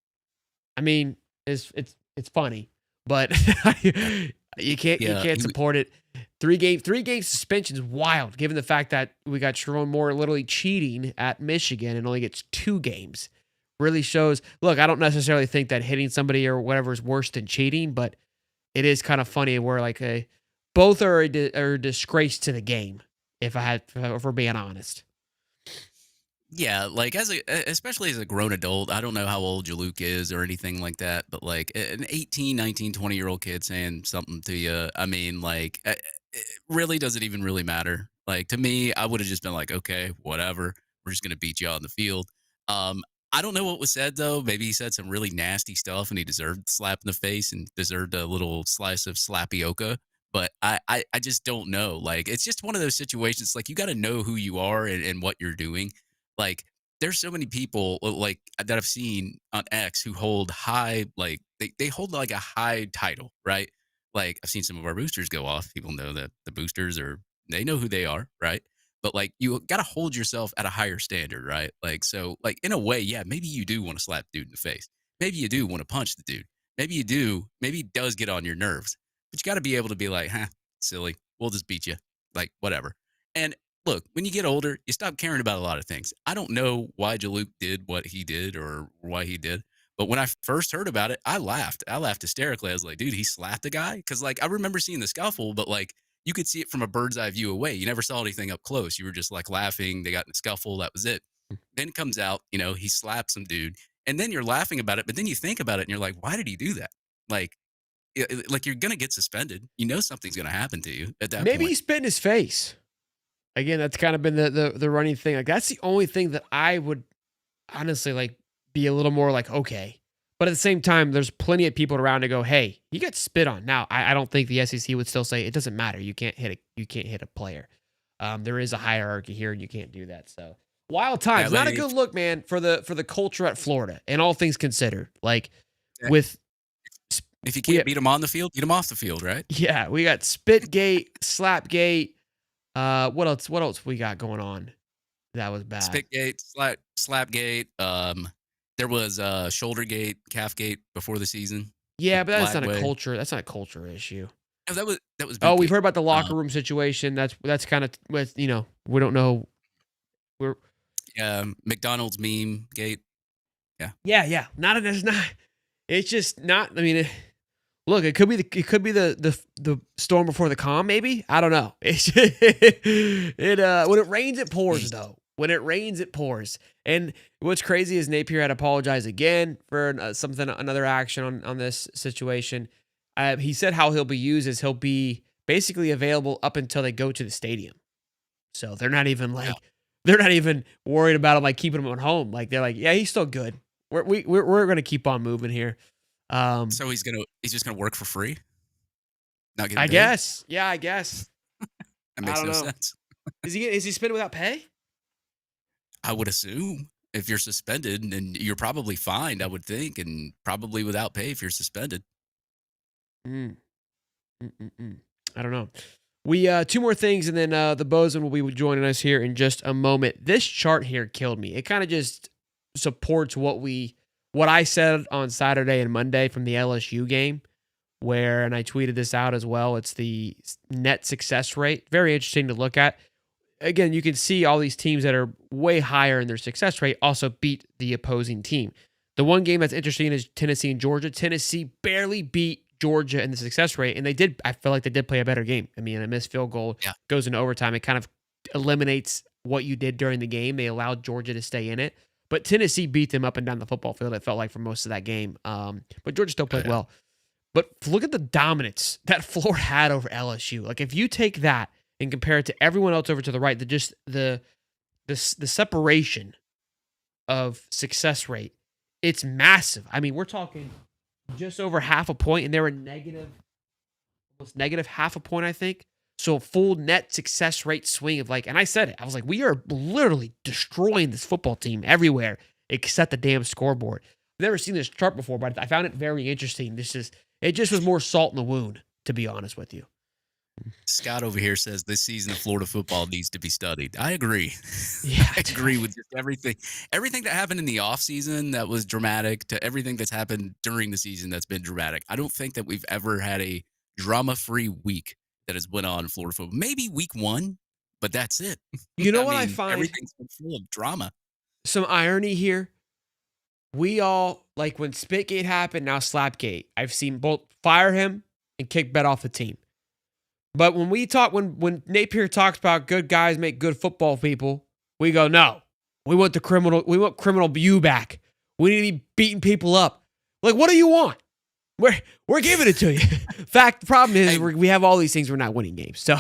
I mean, it's funny, but you can't support it. 3 game suspension is wild, given the fact that we got Sharon Moore literally cheating at Michigan and only gets 2 games. Really shows. Look, I don't necessarily think that hitting somebody or whatever is worse than cheating, but it is kind of funny where both are a disgrace to the game. If we're being honest. Yeah, especially as a grown adult, I don't know how old Jaluk is or anything like that, but an 18, 19, 20-year-old kid saying something to you, I mean, it really doesn't even really matter. To me, I would have just been like, okay, whatever. We're just going to beat you on the field. I don't know what was said, though. Maybe he said some really nasty stuff and he deserved a slap in the face and deserved a little slice of slappioka. But I just don't know. It's just one of those situations. You got to know who you are and what you're doing. There's so many people that I've seen on X who hold high, they hold a high title, right? I've seen some of our boosters go off. People know that the boosters they know who they are, right? But you got to hold yourself at a higher standard, right? So in a way, yeah, maybe you do want to slap the dude in the face. Maybe you do want to punch the dude. Maybe you do. Maybe it does get on your nerves. But you got to be able to be like, silly. We'll just beat you. Whatever. And look, when you get older, you stop caring about a lot of things. I don't know why Jaluk did what he did or why he did. But when I first heard about it, I laughed. I laughed hysterically. I was like, dude, he slapped the guy? Because I remember seeing the scuffle, but you could see it from a bird's eye view away. You never saw anything up close. You were just laughing. They got in a scuffle. That was it. Then it comes out, he slapped some dude. And then you're laughing about it. But then you think about it and you're like, why did he do that? You're going to get suspended. Something's going to happen to you at that point. Maybe he spit in his face. Again, that's kind of been the running thing. That's the only thing that I would honestly be a little more okay. But at the same time, there's plenty of people around to go, hey, you got spit on. Now, I don't think the SEC would still say it doesn't matter. You can't hit a player. There is a hierarchy here, and you can't do that. So wild times. Not a good look, man, for the culture at Florida, and all things considered. If you can't beat them on the field, beat them off the field, right? Yeah, we got Spitgate, Slapgate. What else we got going on? That was bad. Spitgate, Slapgate. There was Shouldergate, Calfgate before the season. Yeah, but that's not a culture. That's not a culture issue. No, that was Oh, we've Bootgate. heard about the Um, locker room situation. That's kind of with we don't know. We're yeah, McDonald's meme gate. Yeah. yeah. Not it's not. It's just not. I mean, look, it could be the storm before the calm. Maybe I don't know. It's when it rains, it pours Jeez. though. When it rains, it pours. And what's crazy is Napier had to apologize again for another action on this situation. He said how he'll be used is he'll be basically available up until they go to the stadium. So they're not even Yeah. worried about him like keeping him at home. Like they're like, yeah, he's still good. We're gonna keep on moving here. So he's just gonna work for free? Not getting I paid? guess. Yeah, I guess. That I makes don't no know. sense. Is he spending without pay? I would assume if you're suspended, and you're probably fined, I would think, and probably without pay if you're suspended. Mm. Mm-mm-mm. I don't know. We two more things, and then the Bozeman will be joining us here in just a moment. This chart here killed me. It kind of just supports what I said on Saturday and Monday from the LSU game, and I tweeted this out as well. It's the net success rate. Very interesting to look at. Again, you can see all these teams that are way higher in their success rate also beat the opposing team. The one game that's interesting is Tennessee and Georgia. Tennessee barely beat Georgia in the success rate, and I feel like they did play a better game. I mean, a missed field goal Yeah. goes into overtime. It kind of eliminates what you did during the game. They allowed Georgia to stay in it, but Tennessee beat them up and down the football field, it felt like, for most of that game. But Georgia still played well. But look at the dominance that Florida had over LSU. Like, if you take that and compare it to everyone else over to the right, the separation of success rate, it's massive. I mean, we're talking just over half a point, and they were almost negative half a point, I think. So a full net success rate swing of and I said it. I was like, we are literally destroying this football team everywhere except the damn scoreboard. I've never seen this chart before, but I found it very interesting. It just was more salt in the wound, to be honest with you. Scott over here says this season of Florida football needs to be studied. I agree. Yeah, I agree with just everything that happened in the offseason that was dramatic to everything that's happened during the season that's been dramatic. I don't think that we've ever had a drama-free week that has went on in Florida football. Maybe week 1, but that's it. You know what I mean, find? Everything's been full of drama. Some irony here. We all, like when Spitgate happened, now Slapgate. I've seen both fire him and kick Bet off the team. But when Napier talks about good guys make good football people, we go, no. We want criminal you back. We need to be beating people up. Like, what do you want? We're giving it to you. The problem is we have all these things. We're not winning games, so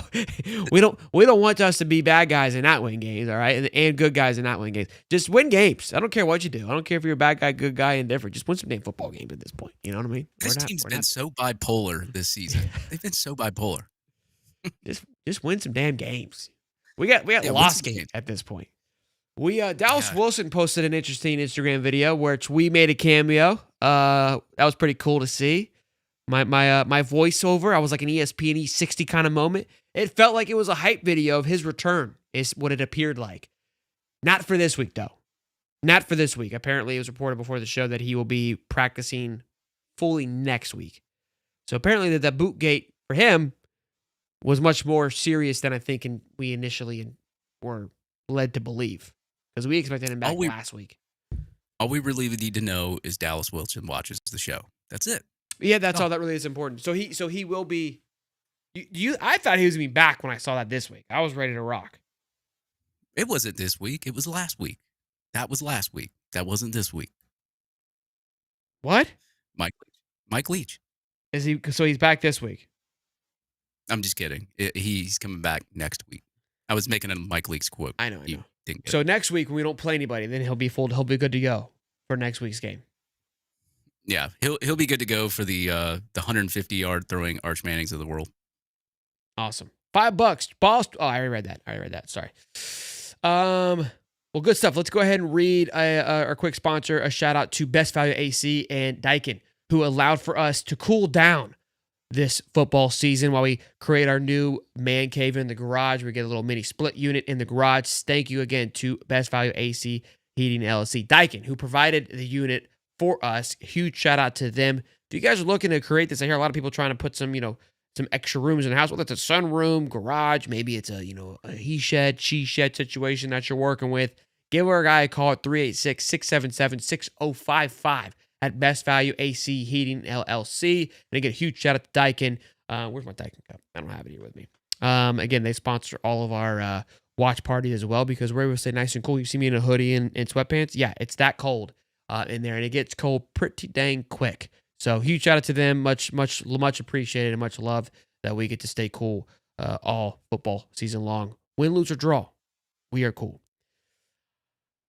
we don't want us to be bad guys and not win games. All right, and good guys and not win games. Just win games. I don't care what you do. I don't care if you're a bad guy, good guy, indifferent. Just win some damn football games at this point. You know what I mean? This team's been so bipolar this season. They've been so bipolar. Just win some damn games. We got lost games at this point. Dallas Wilson posted an interesting Instagram video where we made a cameo. That was pretty cool to see. My voiceover, I was like an ESPN E60 kind of moment. It felt like it was a hype video of his return, is what it appeared like. Not for this week, though. Not for this week. Apparently, it was reported before the show that he will be practicing fully next week. So apparently the boot gate for him was much more serious than I think we initially were led to believe. Because we expected him back last week. All we really need to know is Dallas Wilson watches the show. That's it. Yeah, that's all that really is important. So he will be. I thought he was gonna be back when I saw that this week. I was ready to rock. It wasn't this week. It was last week. That was last week. That wasn't this week. What? Mike Leach. Is he? So he's back this week. I'm just kidding. He's coming back next week. I was making a Mike Leach quote. I know. So next week when we don't play anybody, then he'll be good to go for next week's game. Yeah, he'll be good to go for the 150-yard throwing Arch Mannings of the world. Awesome. $5. Balls. Oh, I already read that. Sorry. Well, good stuff. Let's go ahead and read our quick sponsor. A shout out to Best Value AC and Daikin, who allowed for us to cool down this football season while we create our new man cave in the garage. We get a little mini split unit in the garage. Thank you again to Best Value AC Heating LLC. Daikin, who provided the unit for us. Huge shout out to them. If you guys are looking to create this, I hear a lot of people trying to put some, some extra rooms in the house, whether it's a sunroom, garage, maybe it's a he shed, she shed situation that you're working with, give our guy a call at 386-677-6055 at Best Value AC Heating LLC. And again, a huge shout out to Daikin. Where's my Daikin cup? I don't have it here with me. Again, they sponsor all of our watch parties as well because we're able to stay nice and cool. You see me in a hoodie and sweatpants? Yeah, it's that cold in there, and it gets cold pretty dang quick. So huge shout out to them. Much appreciated and much love that we get to stay cool all football season long. Win, lose, or draw, we are cool.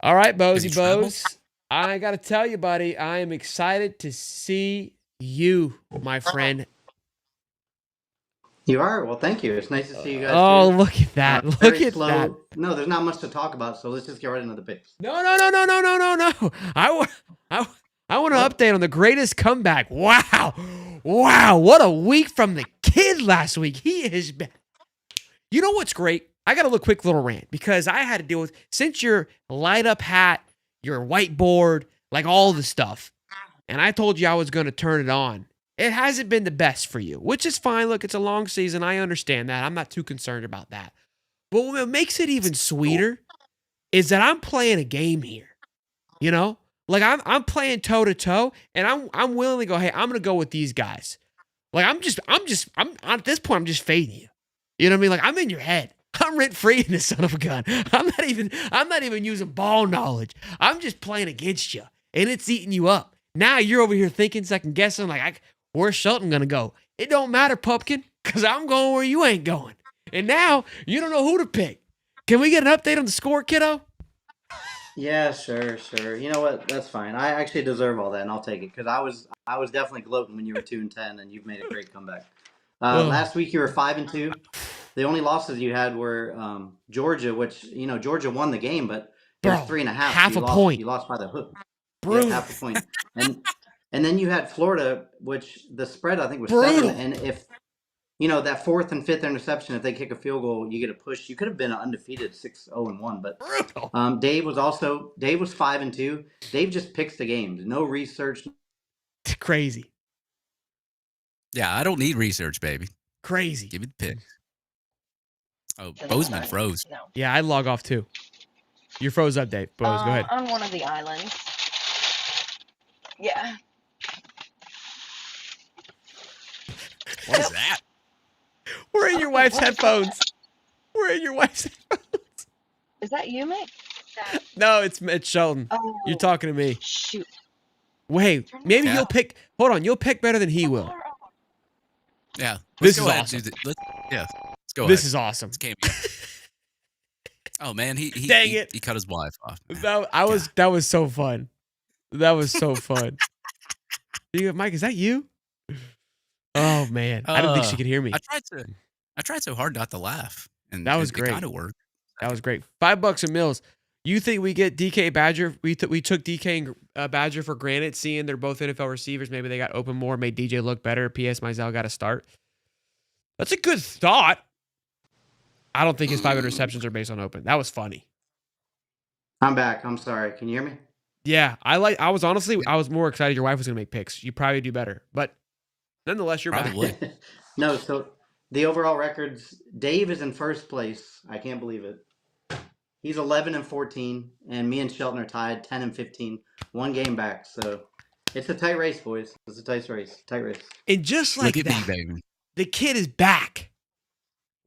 All right, Bozy Bows. I got to tell you, buddy, I am excited to see you, my friend. You are? Well, thank you. It's nice to see you guys. Oh, too. Look at that. Look at that. No, there's not much to talk about, so let's just get right into the picks. No. I want to update on the greatest comeback. Wow. What a week from the kid last week. He is been. You know what's great? I got a quick little rant because I had to deal with, since your light up hat, your whiteboard, like all the stuff, and I told you I was going to turn it on. It hasn't been the best for you, which is fine. Look, it's a long season. I understand that. I'm not too concerned about that. But what makes it even sweeter is that I'm playing a game here. You know? Like I'm playing toe to toe, and I'm willing to go, hey, I'm gonna go with these guys. Like I'm at this point, I'm just fading you. You know what I mean? Like I'm in your head. I'm rent free in this son of a gun. I'm not even using ball knowledge. I'm just playing against you, and it's eating you up. Now you're over here thinking, second guessing, like where's Shelton gonna go? It don't matter, pumpkin, because I'm going where you ain't going. And now you don't know who to pick. Can we get an update on the score, kiddo? Yeah, sure. You know what? That's fine. I actually deserve all that, and I'll take it because I was definitely gloating when you were 2-10, and you've made a great comeback. Last week you were 5-2. The only losses you had were Georgia, which Georgia won the game, but it was 3.5. Half a point. You lost by the hook. Brutal. Yeah, half a point. And then you had Florida, which the spread I think was brutal. 7. And if that 4th and 5th interception, if they kick a field goal, you get a push. You could have been undefeated 6-0-1, but Dave was 5-2. Dave just picks the games, no research. It's crazy. Yeah, I don't need research, baby. Crazy. Give me the pick. Oh, Bozeman froze. No. Yeah, I'd log off too. You're froze up, Dave. Bose, go ahead. On one of the islands. Yeah. What is that? We're in your wife's headphones. Is that you, Mick? No, it's Shelton. Oh, You're talking to me. shoot. Wait, maybe you'll pick. Hold on, you'll pick better than he will. Yeah. This Let's is go ahead awesome. and do let's go This ahead. is awesome. This game. Oh man, he cut his wife off. That was so fun. That was so fun. Mike, is that you? Oh man, I didn't think she could hear me. I tried so hard not to laugh, and that was great. It kind of worked. That was great. $5 a Mills. You think we get DK Badger? We took DK and Badger for granted, seeing they're both NFL receivers. Maybe they got open more, made DJ look better. P.S. Mizell got a start. That's a good thought. I don't think his 5 interceptions are based on open. That was funny. I'm back. I'm sorry. Can you hear me? Yeah, I was more excited your wife was going to make picks. You probably do better. But nonetheless, you're Probably. back. No, so the overall records, Dave is in first place. I can't believe it. He's 11-14, and me and Shelton are tied 10-15, 1 game back. So it's a tight race, boys. It's a tight race. And just like Look at that, me, baby. the kid is back.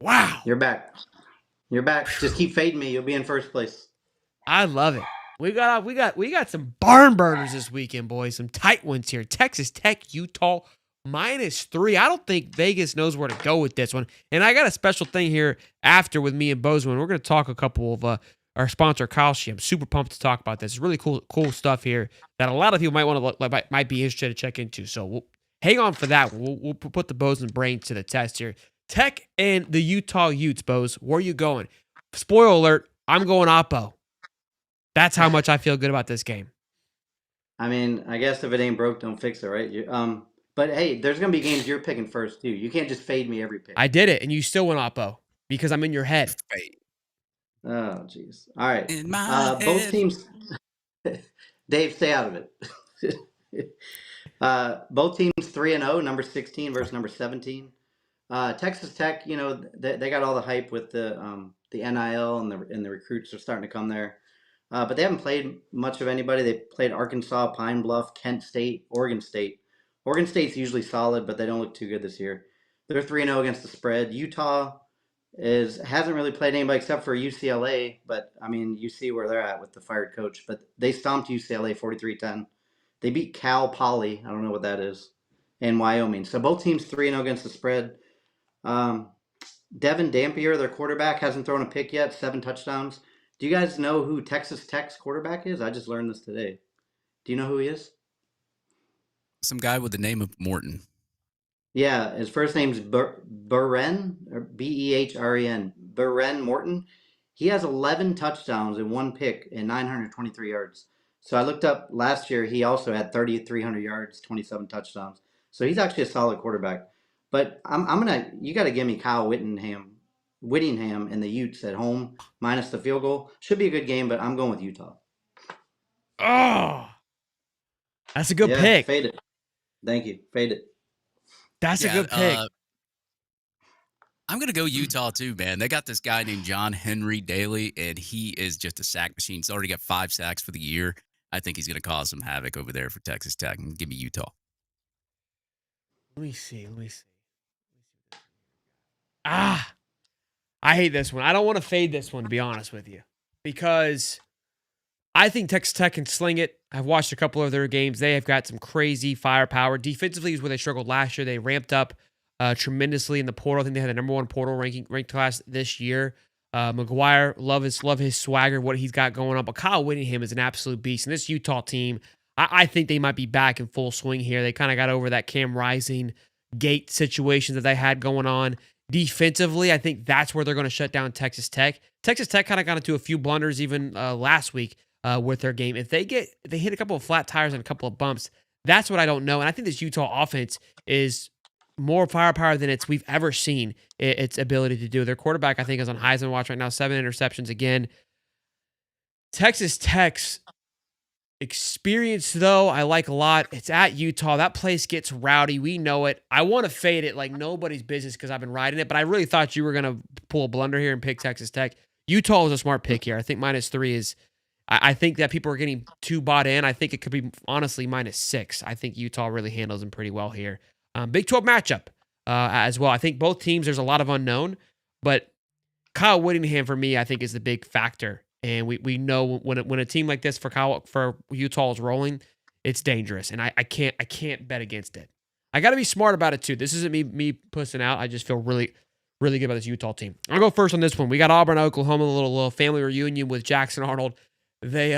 Wow. You're back. Just keep fading me. You'll be in first place. I love it. We got some barn burners this weekend, boys. Some tight ones here. Texas Tech, Utah, -3. I don't think Vegas knows where to go with this one. And I got a special thing here after with me and Bozeman. We're going to talk a couple of our sponsor, Koshi. I'm super pumped to talk about this. It's really cool stuff here that a lot of people might be interested to check into. So we'll hang on for that. We'll put the Bozeman brains to the test here. Tech and the Utah Utes, Bose. Where are you going? Spoiler alert, I'm going Oppo. That's how much I feel good about this game. I mean, I guess if it ain't broke, don't fix it, right? But hey, there's going to be games you're picking first, too. You can't just fade me every pick. I did it, and you still went Oppo because I'm in your head. Oh, jeez. All right. In my head. Both teams. Dave, stay out of it. Both teams 3-0, number 16 versus number 17. Texas Tech, they got all the hype with the NIL and the recruits are starting to come there. But they haven't played much of anybody. They played Arkansas, Pine Bluff, Kent State, Oregon State. Oregon State's usually solid, but they don't look too good this year. They're 3-0 against the spread. Utah hasn't really played anybody except for UCLA, but I mean, you see where they're at with the fired coach. But they stomped UCLA 43-10. They beat Cal Poly. I don't know what that is. In Wyoming. So both teams 3-0 against the spread. Devin Dampier, their quarterback, hasn't thrown a pick yet, 7 touchdowns. Do you guys know who Texas Tech's quarterback is? I just learned this today. Do you know who he is? Some guy with the name of Morton. Yeah, his first name's Beren, or Behren. Beren Morton. He has 11 touchdowns and 1 pick and 923 yards. So I looked up last year, he also had 3,300 yards, 27 touchdowns. So he's actually a solid quarterback. But you got to give me Kyle Whittingham and the Utes at home minus the field goal. Should be a good game, but I'm going with Utah. Oh, that's a good pick. Fade it. Thank you. Fade it. That's a good pick. I'm going to go Utah too, man. They got this guy named John Henry Daly, and he is just a sack machine. He's already got 5 sacks for the year. I think he's going to cause some havoc over there for Texas Tech. And give me Utah. Let me see. I hate this one. I don't want to fade this one, to be honest with you, because I think Texas Tech can sling it. I've watched a couple of their games. They have got some crazy firepower. Defensively is where they struggled last year. They ramped up tremendously in the portal. I think they had the number 1 portal ranked class this year. McGuire, love his swagger, what he's got going on. But Kyle Whittingham is an absolute beast. And this Utah team, I think they might be back in full swing here. They kind of got over that Cam Rising gate situation that they had going on. Defensively, I think that's where they're going to shut down Texas Tech. Texas Tech kind of got into a few blunders even last week with their game. If they hit a couple of flat tires and a couple of bumps, that's what I don't know. And I think this Utah offense is more firepower than we've ever seen its ability to do. Their quarterback, I think, is on Heisman watch right now. 7 interceptions again. Texas Tech's experience, though, I like a lot. It's at Utah. That place gets rowdy. We know it. I want to fade it like nobody's business because I've been riding it, but I really thought you were going to pull a blunder here and pick Texas Tech. Utah is a smart pick here. I think -3 is... I think that people are getting too bought in. I think it could be, honestly, -6. I think Utah really handles them pretty well here. Big 12 matchup as well. I think both teams, there's a lot of unknown, but Kyle Whittingham, for me, I think is the big factor. And we know when a team like this for Utah is rolling, it's dangerous. And I can't bet against it. I got to be smart about it, too. This isn't me pussing out. I just feel really, really good about this Utah team. I'll go first on this one. We got Auburn, Oklahoma, a little family reunion with Jackson Arnold. They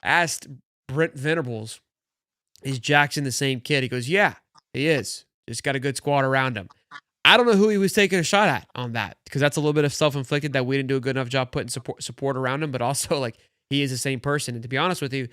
asked Brent Venables, is Jackson the same kid? He goes, yeah, he is. Just got a good squad around him. I don't know who he was taking a shot at on that, because that's a little bit of self-inflicted that we didn't do a good enough job putting support around him, but also like he is the same person. And to be honest with you,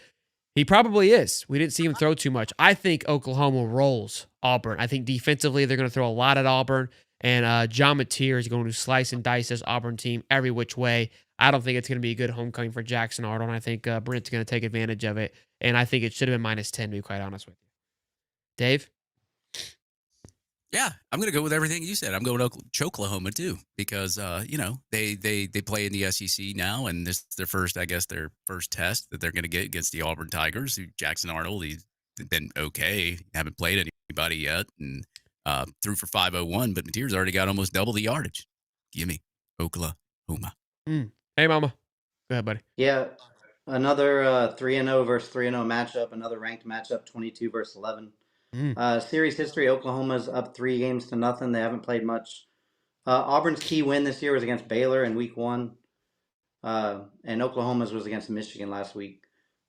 he probably is. We didn't see him throw too much. I think Oklahoma rolls Auburn. I think defensively they're going to throw a lot at Auburn, and John Mateer is going to slice and dice this Auburn team every which way. I don't think it's going to be a good homecoming for Jackson Arnold. I think Brent's going to take advantage of it, and I think it should have been -10, to be quite honest with you. Dave? Yeah, I'm going to go with everything you said. I'm going to Choklahoma too, because they play in the SEC now, and this is their first test that they're going to get against the Auburn Tigers. Who Jackson Arnold, he's been okay, haven't played anybody yet, and threw for 501, but Mateer's already got almost double the yardage. Give me Oklahoma. Hey, Mama. Go ahead, buddy. Yeah, another 3-0 versus 3-0 matchup, another ranked matchup, 22 versus 11. Series history, Oklahoma's up 3-0. They haven't played much. Auburn's key win this year was against Baylor in week 1. And Oklahoma's was against Michigan last week.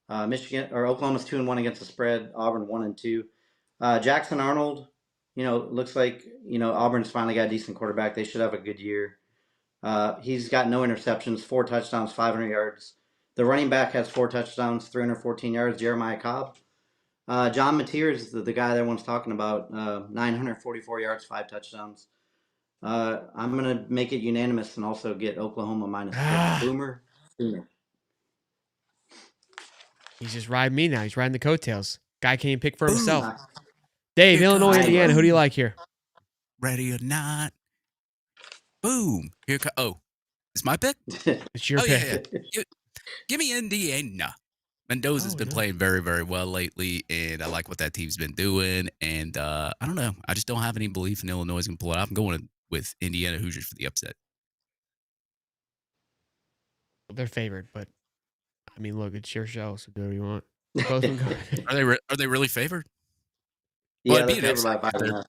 Oklahoma's 2-1 against the spread. Auburn 1-2. Jackson Arnold, looks like, Auburn's finally got a decent quarterback. They should have a good year. He's got no interceptions, 4 touchdowns, 500 yards. The running back has 4 touchdowns, 314 yards, Jeremiah Cobb. John Mateer is the guy that everyone's talking about, 944 yards, 5 touchdowns. I'm going to make it unanimous and also get Oklahoma -6. Boomer. He's just riding me now. He's riding the coattails. Guy can't even pick for himself. Dave, Illinois, Indiana. Who do you like here? Ready or not, Boom. Oh, it's my pick? It's your Oh, yeah. pick. Give me Indiana. Mendoza's been playing very, very well lately, and I like what that team's been doing. And I don't know. I just don't have any belief in Illinois going to pull it off. I'm going with Indiana Hoosiers for the upset. They're favored, but I mean, look, it's your show, so do whatever you want. Both of them Are they really favored? Well, Yeah, it'd they're be an favored by upset. 5.5.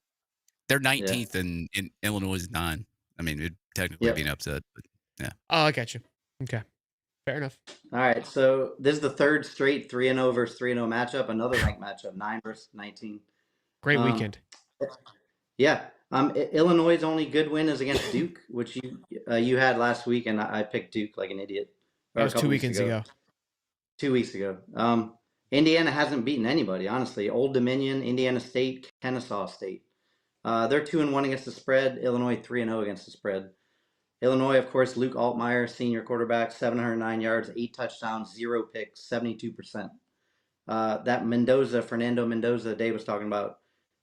They're Yeah. 19th and Illinois is 9. I mean, it'd technically be an upset, but yeah. Oh, I got you. Okay. Fair enough. All right, so this is the third straight 3-0 versus 3-0 matchup. Another ranked matchup, 9 versus 19. Great weekend. Yeah. Illinois' only good win is against Duke, which you had last week, and I picked Duke like an idiot. That was 2 weekends ago. 2 weeks ago. Indiana hasn't beaten anybody, honestly. Old Dominion, Indiana State, Kennesaw State. They're 2-1 against the spread. Illinois 3-0 against the spread. Illinois, of course, Luke Altmaier, senior quarterback, 709 yards, 8 touchdowns, 0 picks, 72%. That Fernando Mendoza, Dave was talking about,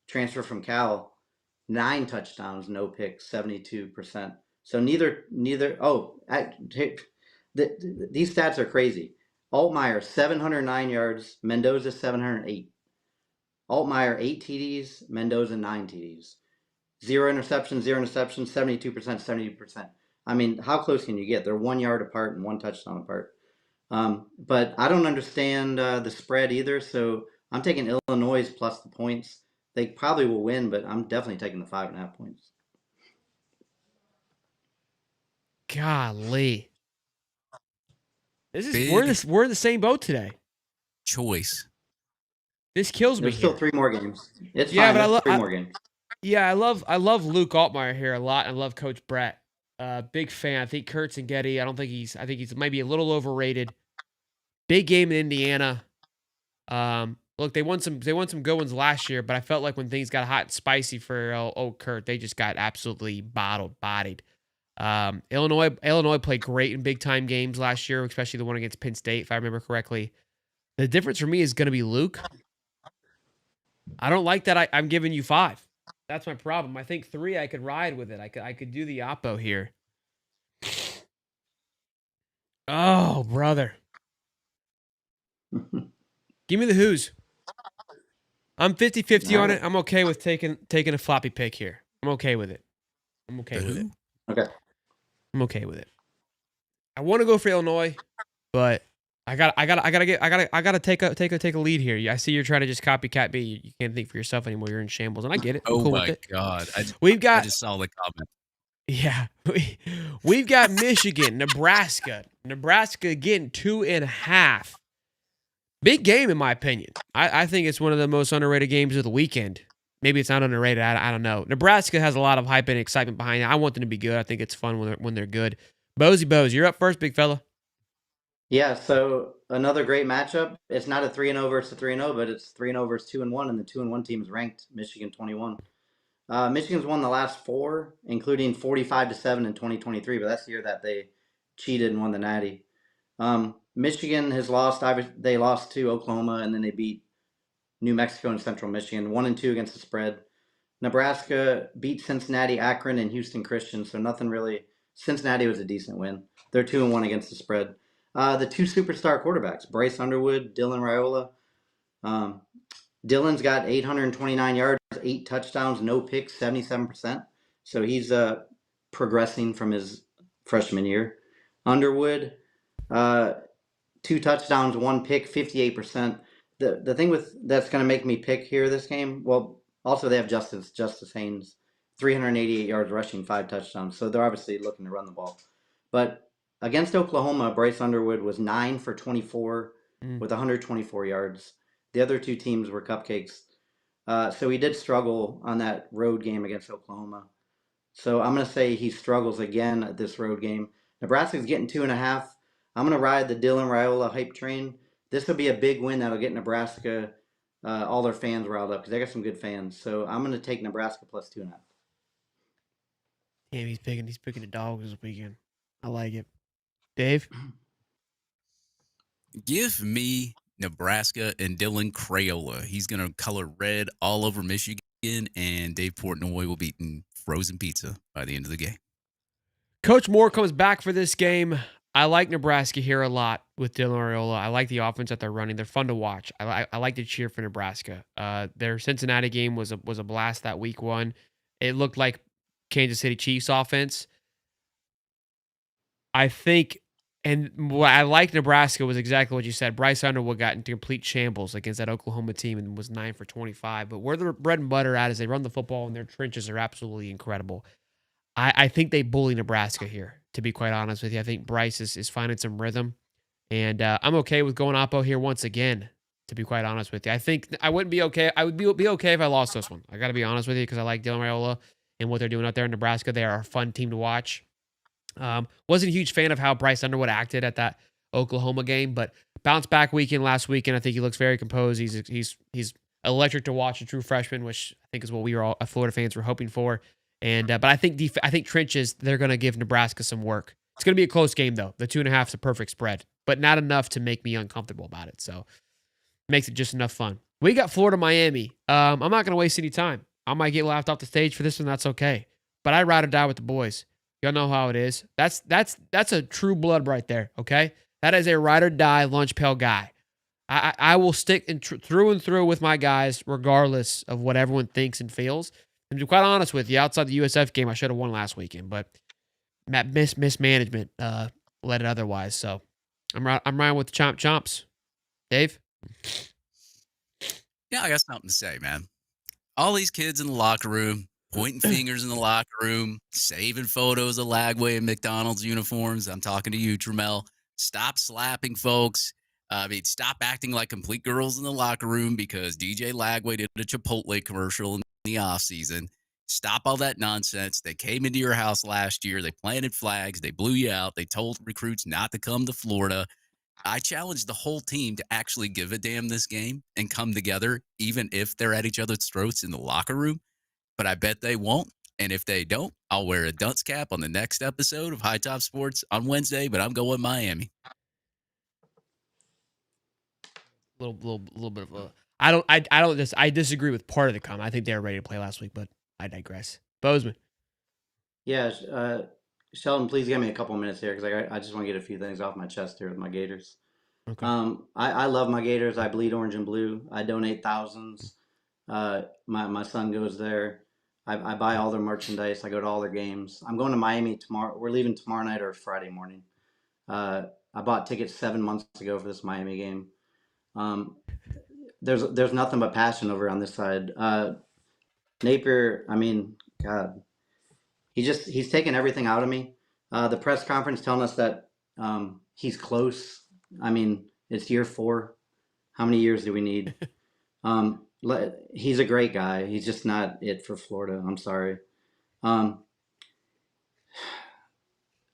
transfer from Cal, 9 touchdowns, no picks, 72%. So neither. These stats are crazy. Altmaier, 709 yards, Mendoza, 708. Altmaier, 8 TDs, Mendoza, 9 TDs. 0 interceptions, 72%, 70%. I mean, how close can you get? They're 1 yard apart and 1 touchdown apart. But I don't understand the spread either, so I'm taking Illinois plus the points. They probably will win, but I'm definitely taking the 5.5 points. Golly. We're in the same boat today. Choice. This kills me. There's still 3 more games. It's fine. But I love 3 more games. Yeah, I love Luke Altmaier here a lot. I love Coach Brett. Big fan. I think Kurtz and Getty. I think he's maybe a little overrated. Big game in Indiana. Look, they won some good ones last year, but I felt like when things got hot and spicy for Kurt, they just got absolutely bodied. Illinois played great in big time games last year, especially the one against Penn State, if I remember correctly. The difference for me is going to be Luke. I don't like that. I'm giving you 5. That's my problem. I think 3, I could ride with it. I could do the oppo here. Oh, brother. Give me the Who's. I'm 50-50 on it. I'm okay with taking a floppy pick here. I'm okay with it. Okay. I'm okay with it. I want to go for Illinois, but I gotta take a lead here. I see you're trying to just copycat me. You can't think for yourself anymore. You're in shambles, and I get it. I'm cool with it. God! I just saw the comment. Yeah, we've got Michigan, Nebraska getting 2.5. Big game in my opinion. I think it's one of the most underrated games of the weekend. Maybe it's not underrated. I don't know. Nebraska has a lot of hype and excitement behind it. I want them to be good. I think it's fun when they're good. Bose, you're up first, big fella. Yeah, so another great matchup. It's not a 3-0 versus a 3-0, but it's 3-0 versus 2-1, and the 2-1 team is ranked Michigan 21. Michigan's won the last 4, including 45-7 in 2023, but that's the year that they cheated and won the Natty. Michigan has lost. They lost to Oklahoma, and then they beat New Mexico and Central Michigan, 1-2 against the spread. Nebraska beat Cincinnati, Akron, and Houston Christian, so nothing really. Cincinnati was a decent win. They're 2-1 against the spread. The 2 superstar quarterbacks, Bryce Underwood, Dylan Raiola. Dylan's got 829 yards, 8 touchdowns, no picks, 77%. So he's progressing from his freshman year. Underwood, 2 touchdowns, 1 pick, 58%. The thing that's going to make me pick here this game, well, also they have Justice Haynes, 388 yards rushing, 5 touchdowns. So they're obviously looking to run the ball. But against Oklahoma, Bryce Underwood was 9 for 24 with 124 yards. The other 2 teams were cupcakes. So he did struggle on that road game against Oklahoma. So I'm going to say he struggles again at this road game. Nebraska's getting 2.5. I'm going to ride the Dylan Raiola hype train. This will be a big win that'll get Nebraska, all their fans riled up because they got some good fans. So I'm going to take Nebraska plus 2.5. Damn, he's picking the dogs this weekend. I like it. Dave? Give me Nebraska and Dylan Crayola. He's going to color red all over Michigan, and Dave Portnoy will be eating frozen pizza by the end of the game. Coach Moore comes back for this game. I like Nebraska here a lot with Dylan Ariola. I like the offense that they're running. They're fun to watch. I like to cheer for Nebraska. Their Cincinnati game was a blast that week one. It looked like Kansas City Chiefs offense. I think, and what I like Nebraska was exactly what you said. Bryce Underwood got into complete shambles against that Oklahoma team and was 9 for 25. But where their bread and butter at is they run the football and their trenches are absolutely incredible. I think they bully Nebraska here, to be quite honest with you. I think Bryce is finding some rhythm. And I'm okay with going Oppo here once again, to be quite honest with you. I think I wouldn't be okay. I would be okay if I lost this one. I got to be honest with you because I like Dylan Raiola and what they're doing out there in Nebraska. They are a fun team to watch. Wasn't a huge fan of how Bryce Underwood acted at that Oklahoma game, but bounce back weekend last weekend. I think he looks very composed. He's electric to watch, a true freshman, which I think is what we were all Florida fans were hoping for. And but I think trenches, they're going to give Nebraska some work. It's going to be a close game though. The 2.5 is a perfect spread, but not enough to make me uncomfortable about it. So makes it just enough fun. We got Florida Miami. I'm not going to waste any time. I might get laughed off the stage for this one. That's okay. But I'd ride or die with the boys. Y'all know how it is. That's a true blood right there. Okay, that is a ride or die lunch pail guy. I will stick through and through with my guys regardless of what everyone thinks and feels. And to be quite honest with you, outside the USF game, I should have won last weekend, but mismanagement led it otherwise. So I'm riding with the chomps. Dave? Yeah, I got something to say, man. All these kids in the locker room, pointing fingers in the locker room, saving photos of Lagway and McDonald's uniforms. I'm talking to you, Tramel. Stop slapping folks. Stop acting like complete girls in the locker room because DJ Lagway did a Chipotle commercial in the offseason. Stop all that nonsense. They came into your house last year. They planted flags. They blew you out. They told recruits not to come to Florida. I challenge the whole team to actually give a damn this game and come together, even if they're at each other's throats in the locker room. But I bet they won't. And if they don't, I'll wear a dunce cap on the next episode of High Top Sports on Wednesday, but I'm going Miami. Little bit of a. I disagree with part of the comment. I think they were ready to play last week, but I digress. Bozeman. Yeah, Sheldon, please give me a couple minutes here because I just want to get a few things off my chest here with my Gators. Okay. I love my Gators. I bleed orange and blue. I donate thousands. My son goes there. I buy all their merchandise. I go to all their games. I'm going to Miami tomorrow. We're leaving tomorrow night or Friday morning. I bought tickets 7 months ago for this Miami game. There's nothing but passion over on this side. Napier, I mean, God, he's taken everything out of me. The press conference telling us that he's close. I mean, it's year 4. How many years do we need? He's a great guy. He's just not it for Florida. I'm sorry. I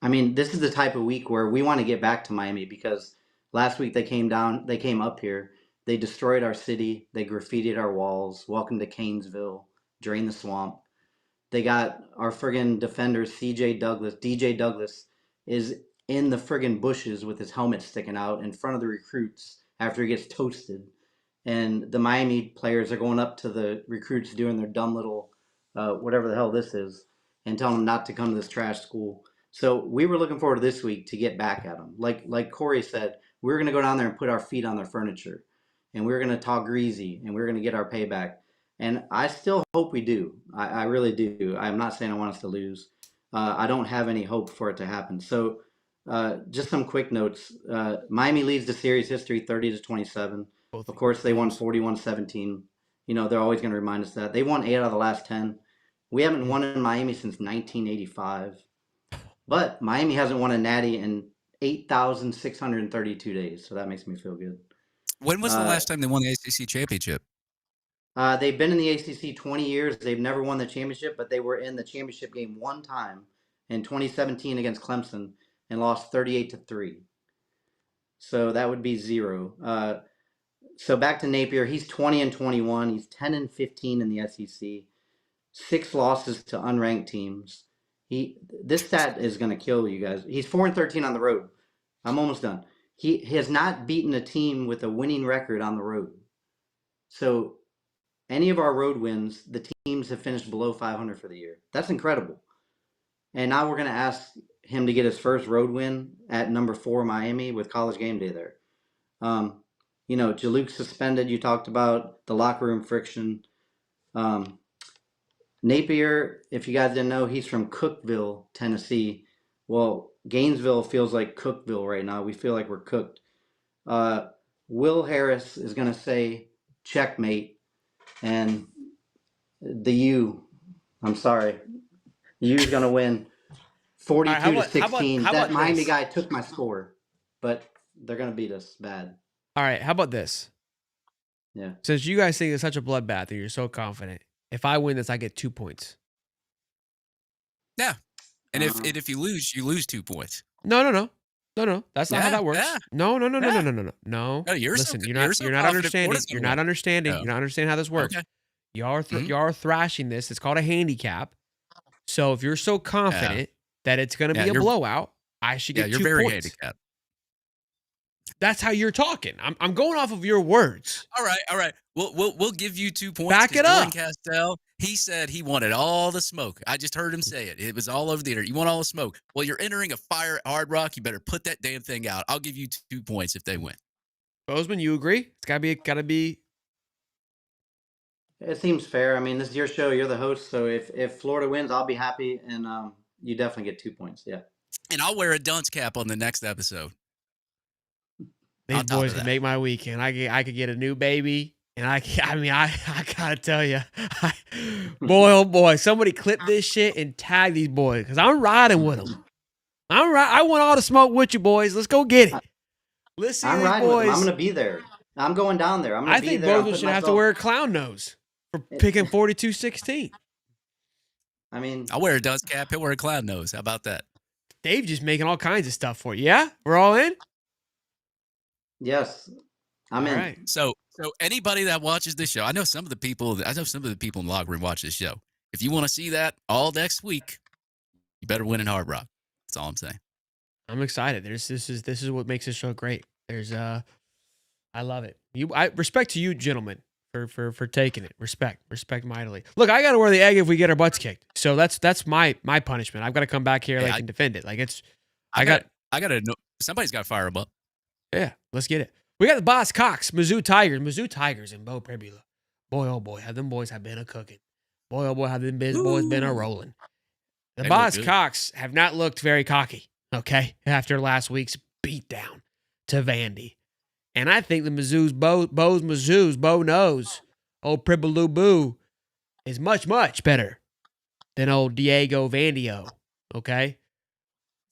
mean, this is the type of week where we want to get back to Miami because last week they came up here. They destroyed our city. They graffitied our walls. Welcome to Canesville. Drain the swamp. They got our friggin' defender, DJ Douglas is in the friggin' bushes with his helmet sticking out in front of the recruits after he gets toasted. And the Miami players are going up to the recruits doing their dumb little whatever the hell this is and telling them not to come to this trash school. So we were looking forward to this week to get back at them. Like Corey said, we were going to go down there and put our feet on their furniture. And we were going to talk greasy and we were going to get our payback. And I still hope we do. I really do. I'm not saying I want us to lose. I don't have any hope for it to happen. So just some quick notes. Miami leads the series history 30-27. Of course, they won 41-17. You know, they're always going to remind us that. They won 8 out of the last 10. We haven't won in Miami since 1985. But Miami hasn't won a natty in 8,632 days. So that makes me feel good. When was the last time they won the ACC championship? They've been in the ACC 20 years. They've never won the championship, but they were in the championship game one time in 2017 against Clemson and lost 38-3. So that would be 0. So back to Napier. He's 20-21. He's 10-15 in the SEC. 6 losses to unranked teams. This stat is going to kill you guys. He's 4-13 on the road. I'm almost done. He has not beaten a team with a winning record on the road. So any of our road wins, the teams have finished below 500 for the year. That's incredible. And now we're going to ask him to get his first road win at number 4 Miami with College Game Day there. Jaluk suspended. You talked about the locker room friction. Napier, if you guys didn't know, he's from Cookeville, Tennessee. Well, Gainesville feels like Cookeville right now. We feel like we're cooked. Will Harris is going to say checkmate, and I'm sorry, U's going to win 42 to 16. That Miami guy took my score, but they're going to beat us bad. All right, how about this? Yeah. Since you guys think it's such a bloodbath and you're so confident, if I win this, I get 2 points. Yeah. And if you lose 2 points. No. That's not how that works. Yeah. No. No, Listen, you're not understanding. You're not understanding. No. You're not understanding how this works. Okay. Y'all are thrashing this. It's called a handicap. So if you're so confident that it's going to be a blowout, I should get 2 points. You're very handicapped. That's how you're talking. I'm going off of your words. All right. We'll give you 2 points. Back it up. Castell, he said he wanted all the smoke. I just heard him say it. It was all over the internet. You want all the smoke. Well, you're entering a fire at Hard Rock. You better put that damn thing out. I'll give you 2 points if they win. Bozeman, you agree? It's gotta be. It seems fair. I mean, this is your show. You're the host. So if Florida wins, I'll be happy, and you definitely get 2 points. Yeah. And I'll wear a dunce cap on the next episode. These boys can make my weekend. I could get a new baby, and I gotta tell you, boy, oh boy, somebody clip this shit and tag these boys because I'm riding with them. I want all the smoke with you, boys. Let's go get it. Listen, I'm riding with them. I'm gonna be there. I'm going down there. I think Bozeman should have to wear a clown nose for picking 42-16. I mean, I'll wear a dunce cap. He'll wear a clown nose. How about that? Dave just making all kinds of stuff for you. Yeah, we're all in. Yes, I'm in. Right. So anybody that watches this show, I know some of the people in the locker room watch this show. If you want to see that all next week, you better win in Hard Rock. That's all I'm saying. I'm excited. This is what makes this show great. I love it. I respect to you, gentlemen, for taking it. Respect mightily. Look, I got to wear the egg if we get our butts kicked. So that's my punishment. I've got to come back here and defend it. Like Somebody's got to fire them up. Yeah, let's get it. We got the Boss Cox, Mizzou Tigers, and Bo Pribula. Boy, oh boy, have them boys have been a cooking. Boy, oh boy, have them boys been a rolling. The Boss Cox have not looked very cocky, okay, after last week's beatdown to Vandy. And I think the Bo knows, old Pribaloo Boo is much, much better than old Diego Vandio, okay?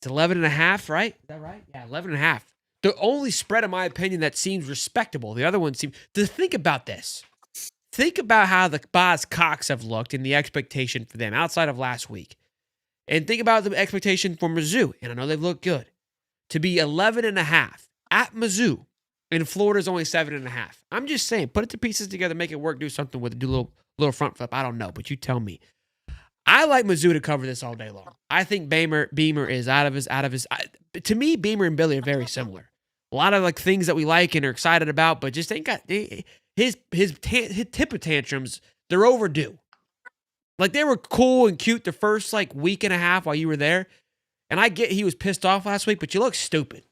It's 11.5, right? Is that right? Yeah, 11.5. The only spread, in my opinion, that seems respectable. The other one seems to think about this. Think about how the Boz Cox have looked and the expectation for them outside of last week. And think about the expectation for Mizzou. And I know they've looked good. To be 11.5 at Mizzou, and Florida's only 7.5. I'm just saying, put it to pieces together, make it work, do something with it, do a little front flip. I don't know, but you tell me. I like Mizzou to cover this all day long. I think Beamer is out of his. To me, Beamer and Billy are very similar. A lot of things that we like and are excited about, but just ain't got his temper tantrums. They're overdue. They were cool and cute the first week and a half while you were there, and I get he was pissed off last week, but you look stupid.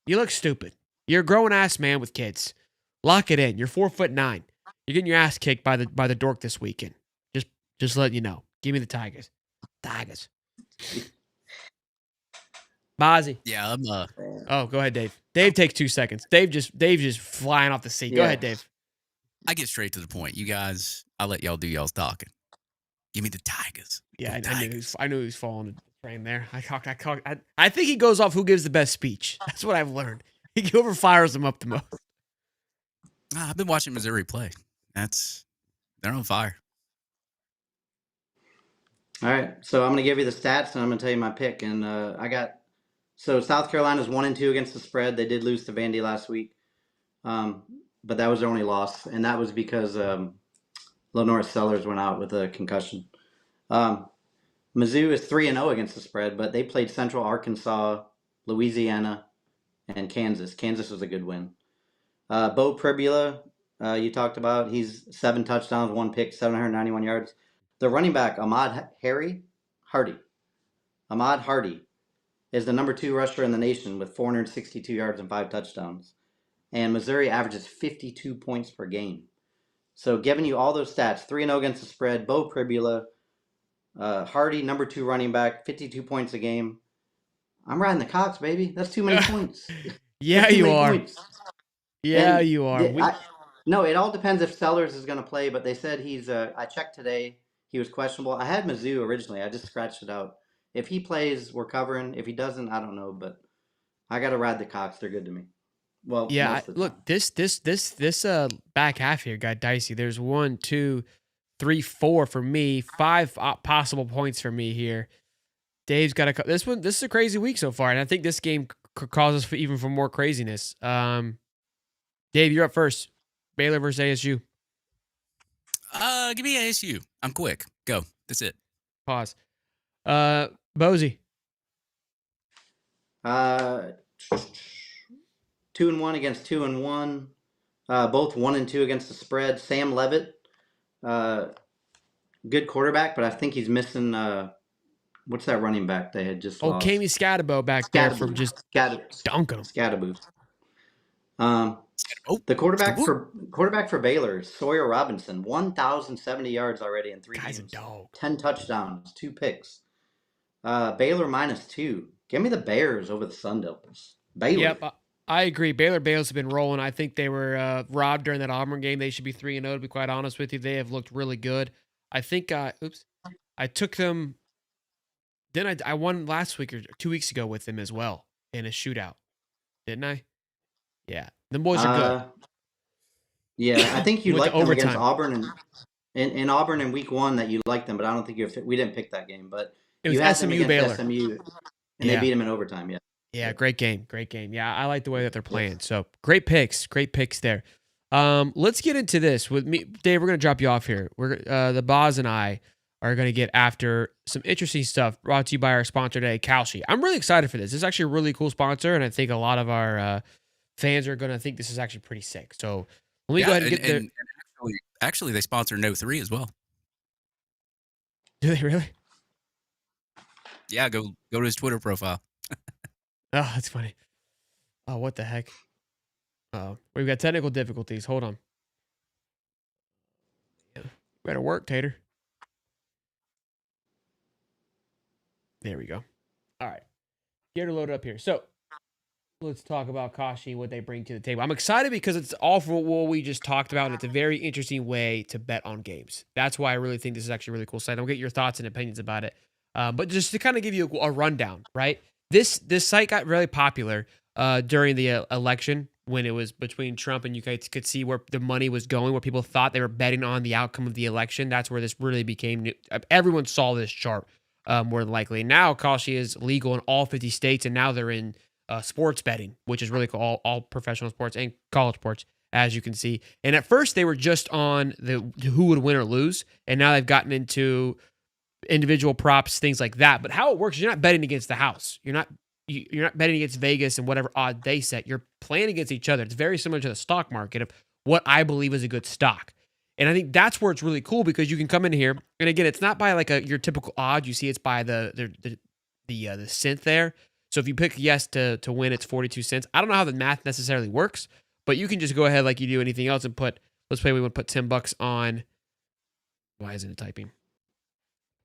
You're a grown ass man with kids. Lock it in. You're 4'9". You're getting your ass kicked by the dork this weekend. Just letting you know. Give me the Tigers. Bozzy. Yeah, I'm Oh, go ahead, Dave. Dave takes 2 seconds. Dave just flying off the seat. Go ahead, Dave. I get straight to the point. You guys, I'll let y'all do y'all's talking. Give me the Tigers. Yeah, I knew he was falling the train there. I think he goes off who gives the best speech. That's what I've learned. Whoever fires them up the most. I've been watching Missouri play. They're on fire. All right, so I'm going to give you the stats, and I'm going to tell you my pick. And South Carolina's 1-2 against the spread. They did lose to Vandy last week, but that was their only loss, and that was because Lenore Sellers went out with a concussion. Mizzou is 3-0 against the spread, but they played Central Arkansas, Louisiana, and Kansas. Kansas was a good win. Bo Pribula, you talked about, he's 7 touchdowns, 1 pick, 791 yards. The running back, Ahmad Hardy, Ahmad Hardy is the number 2 rusher in the nation with 462 yards and 5 touchdowns. And Missouri averages 52 points per game. So giving you all those stats, 3-0 against the spread, Bo Pribula, Hardy, number 2 running back, 52 points a game. I'm riding the Cox, baby. That's too many points. Yeah, That's too you many are. points. Yeah, And you are. no, it all depends if Sellers is going to play, but they said he's, I checked today, he was questionable. I had Mizzou originally. I just scratched it out. If he plays, we're covering. If he doesn't, I don't know, but I got to ride the Cox. They're good to me. Well, Yeah, most of the look, time. this back half here got dicey. There's 1, 2, 3, 4 for me, 5 possible points for me here. Dave's got a this one. This is a crazy week so far, and I think this game could cause us even for more craziness. Dave, you're up first. Baylor versus ASU. Give me ASU. I'm quick. Go. That's it. Pause. Bozy. 2-1 against 2-1. Both 1-2 against the spread. Sam Levitt, good quarterback, but I think he's missing. What's that running back they had just lost? Kami Scatabo back there from just dunking him. Scatterboot. The quarterback for Baylor, Sawyer Robinson, 1,070 yards already in 3 Guy's games. a dog. 10 touchdowns, 2 picks. Baylor -2. Give me the Bears over the Sun Devils. Baylor. Yep, I agree. Baylor's have been rolling. I think they were robbed during that Auburn game. They should be 3-0, to be quite honest with you. They have looked really good. I think, I took them. Then I won last week or 2 weeks ago with them as well in a shootout. Didn't I? Yeah. Them boys are good. Yeah, I think you With liked the them against overtime. Auburn in Auburn in week 1 that you liked them, but I don't think we didn't pick that game. But It was you had them SMU against Baylor. SMU, and they beat them in overtime. Yeah. Yeah, great game. Yeah, I like the way that they're playing. So great picks there. Let's get into this with me, Dave. We're gonna drop you off here. We're the Boz and I are gonna get after some interesting stuff. Brought to you by our sponsor today, Koshi. I'm really excited for this. This is actually a really cool sponsor, and I think a lot of our fans are gonna think this is actually pretty sick. So let me go ahead and get there. And actually, they sponsor No 3 as well. Do they really? Yeah, go to his Twitter profile. Oh, that's funny. Oh, what the heck? Oh, we've got technical difficulties. Hold on. Yeah. Better work, Tater. There we go. All right. Get her loaded up here. So let's talk about Koshi and what they bring to the table. I'm excited because it's all from what we just talked about, and it's a very interesting way to bet on games. That's why I really think this is actually a really cool site. I'll get your thoughts and opinions about it. But just to kind of give you a rundown, right? This site got really popular during the election when it was between Trump, and you guys could see where the money was going, where people thought they were betting on the outcome of the election. That's where this really became new. Everyone saw this chart more than likely. Now Koshi is legal in all 50 states, and now they're in sports betting, which is really cool, all professional sports and college sports, as you can see. And at first they were just on the who would win or lose, and now they've gotten into individual props, things like that. But how it works is you're not betting against the house. You're not betting against Vegas and whatever odd they set. You're playing against each other. It's very similar to the stock market of what I believe is a good stock. And I think that's where it's really cool because you can come in here, and again, it's not by like your typical odds. You see, it's by the cent there. So if you pick yes to win, it's 42 cents. I don't know how the math necessarily works, but you can just go ahead like you do anything else and put. Let's say we want to put $10 on. Why isn't it typing?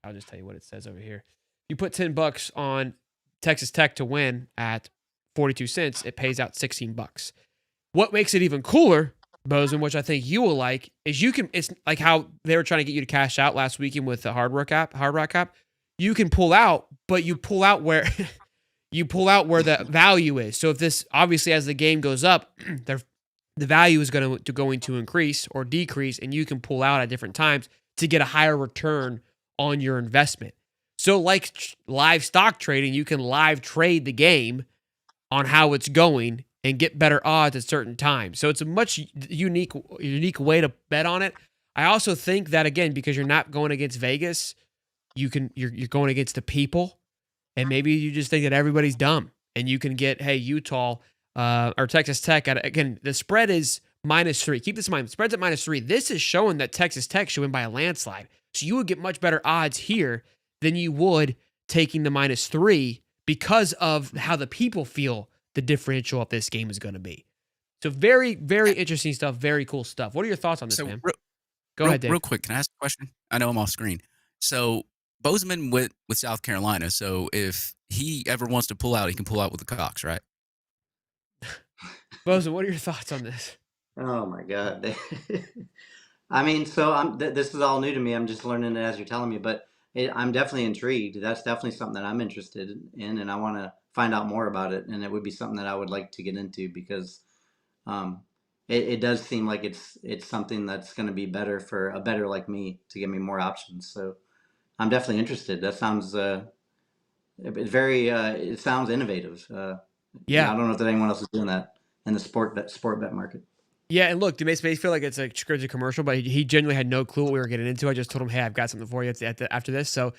I'll just tell you what it says over here. You put $10 on Texas Tech to win at 42 cents, it pays out $16. What makes it even cooler, Bozeman, which I think you will like, is it's like how they were trying to get you to cash out last weekend with the Hard Rock app. You can pull out, but you pull out where the value is. So if this, obviously as the game goes up, the value is going to increase or decrease, and you can pull out at different times to get a higher return on your investment. So like live stock trading, you can live trade the game on how it's going and get better odds at certain times. So it's a much unique way to bet on it. I also think that, again, because you're not going against Vegas, you're going against the people, and maybe you just think that everybody's dumb, and you can get, hey, Utah or Texas Tech again, the spread is -3. Keep this in mind. The spread's at -3. This is showing that Texas Tech should win by a landslide. So you would get much better odds here than you would taking the -3 because of how the people feel the differential of this game is going to be. So very, very interesting stuff. Very cool stuff. What are your thoughts on this, So man? real, Go real, ahead, Dave. real quick, can I ask a question? I know I'm off screen. So Bozeman with South Carolina. So if he ever wants to pull out, he can pull out with the Cox, right? Bozo, what are your thoughts on this? Oh my God. I mean, so this is all new to me. I'm just learning it as you're telling me, but I'm definitely intrigued. That's definitely something that I'm interested in, and I want to find out more about it. And it would be something that I would like to get into because um, it does seem like it's something that's going to be better for a better like me to give me more options. So I'm definitely interested. That sounds it sounds innovative. Yeah. I don't know if anyone else is doing that in the sport bet market. Yeah, and look, it makes me feel like it's a scripted commercial, but he genuinely had no clue what we were getting into. I just told him, hey, I've got something for you after this. So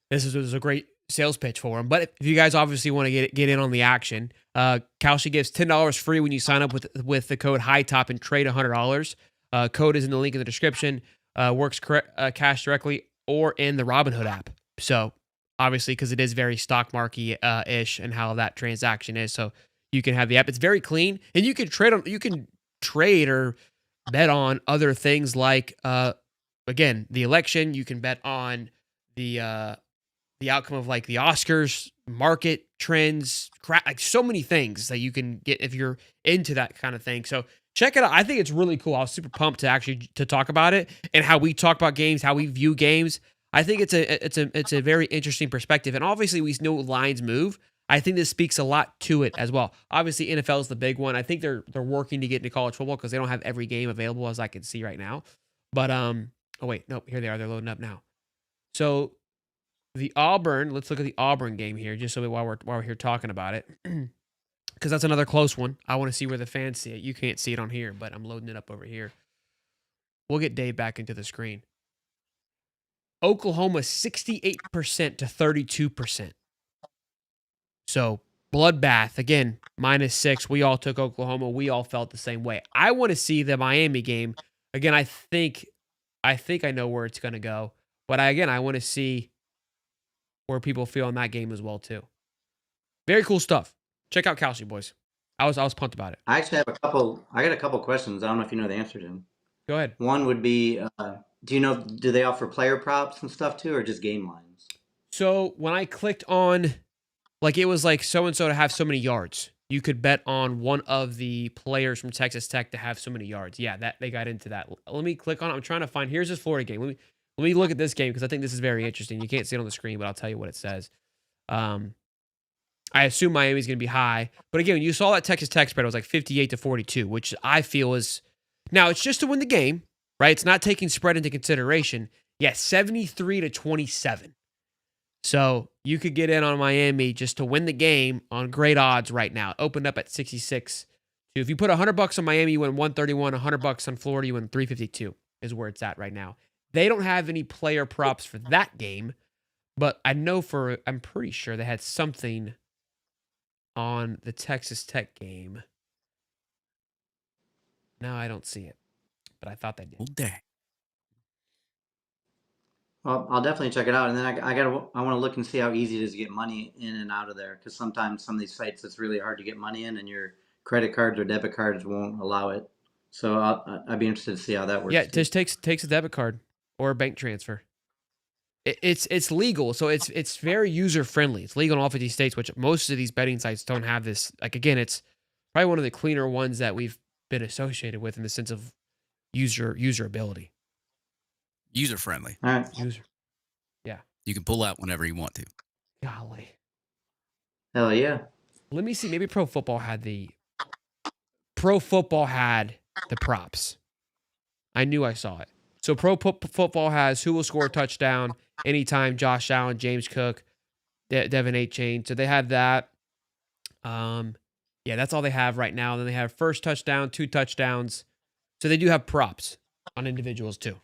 this was a great sales pitch for him. But if you guys obviously want to get in on the action, Koshi gives $10 free when you sign up with the code HIGHTOP and trade $100. Code is in the link in the description. Works cash directly or in the Robinhood app. So obviously, because it is very stock market ish and how that transaction is, so you can have the app. It's very clean, and you can trade or bet on other things like again, the election. You can bet on the outcome of like the Oscars, market trends, like so many things that you can get if you're into that kind of thing. So check it out. I think it's really cool. I was super pumped to talk about it and how we talk about games, how we view games. I think it's a very interesting perspective. And obviously we know lines move. I think this speaks a lot to it as well. Obviously, NFL is the big one. I think they're working to get into college football because they don't have every game available as I can see right now. But oh wait, nope, here they are. They're loading up now. So the Auburn, let's look at the Auburn game here, just so while we're here talking about it, because that's another close one. I want to see where the fans see it. You can't see it on here, but I'm loading it up over here. We'll get Dave back into the screen. Oklahoma 68% to 32%. So bloodbath again, -6. We all took Oklahoma. We all felt the same way. I want to see the Miami game again. I think I know where it's going to go, but I want to see where people feel in that game as well too. Very cool stuff. Check out Koshi, boys. I was pumped about it. I actually have a couple. I got a couple questions. I don't know if you know the answer to them. Go ahead. One would be, do they offer player props and stuff too, or just game lines? So when I clicked on, like it was like so and so to have so many yards, you could bet on one of the players from Texas Tech to have so many yards. Yeah, that they got into that. Let me click on it. I'm trying to find. Here's this Florida game. Let me look at this game because I think this is very interesting. You can't see it on the screen, but I'll tell you what it says. I assume Miami's going to be high, but again, when you saw that Texas Tech spread, it was like 58 to 42, which I feel is now it's just to win the game, right? It's not taking spread into consideration. Yeah, 73 to 27. So you could get in on Miami just to win the game on great odds right now. It opened up at 66. So if you put $100 on Miami, you win 131. $100 on Florida, you win 352. Is where it's at right now. They don't have any player props for that game, but I'm pretty sure they had something on the Texas Tech game. No, I don't see it, but I thought they did. Oh, dang. Well, I'll definitely check it out, and then I want to look and see how easy it is to get money in and out of there. Because sometimes some of these sites it's really hard to get money in, and your credit cards or debit cards won't allow it. So I'd be interested to see how that works. Yeah, it just takes a debit card or a bank transfer. It's legal, so it's very user friendly. It's legal in all 50 states, which most of these betting sites don't have this. Like again, it's probably one of the cleaner ones that we've been associated with in the sense of usability. User friendly. All right. Yeah. You can pull out whenever you want to. Golly. Hell yeah. Let me see. Maybe Pro Football had the props. I knew I saw it. So Pro Football has who will score a touchdown anytime, Josh Allen, James Cook, Devin A. Chain. So they have that. Yeah, that's all they have right now. Then they have first touchdown, 2 touchdowns. So they do have props on individuals too.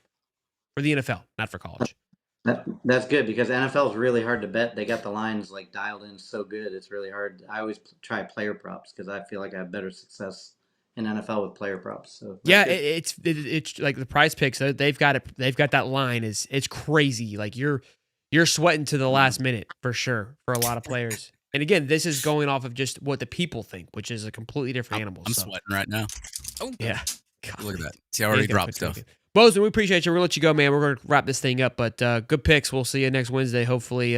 For the NFL, not for college. That's good because NFL is really hard to bet. They got the lines like dialed in so good. It's really hard. I always try player props because I feel like I have better success in NFL with player props. So yeah, it's like the Prize Picks. They've got it. They've got that line. It's crazy. Like you're you're sweating to the last minute for sure for a lot of players. And again, this is going off of just what the people think, which is a completely different animal. I'm so. sweating right now. Oh, yeah. Look at that. See, I already dropped stuff. Bozeman, we appreciate you. We're going to let you go, man. We're going to wrap this thing up, but good picks. We'll see you next Wednesday. Hopefully,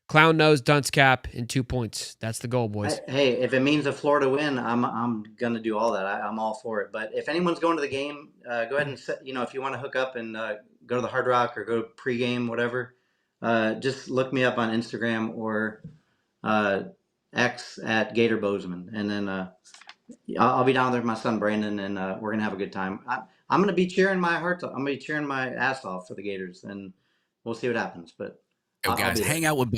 Clown Nose, Dunce Cap, and 2 points. That's the goal, boys. Hey, if it means a Florida win, I'm gonna do all that. I'm all for it. But if anyone's going to the game, go ahead and set, if you want to hook up and go to the Hard Rock or go pregame, whatever, just look me up on Instagram or X at Gator Bozeman, and then I'll be down there with my son Brandon, and we're gonna have a good time. I'm gonna be cheering my heart. I'm gonna be cheering my ass off for the Gators, and we'll see what happens. But guys, hang out with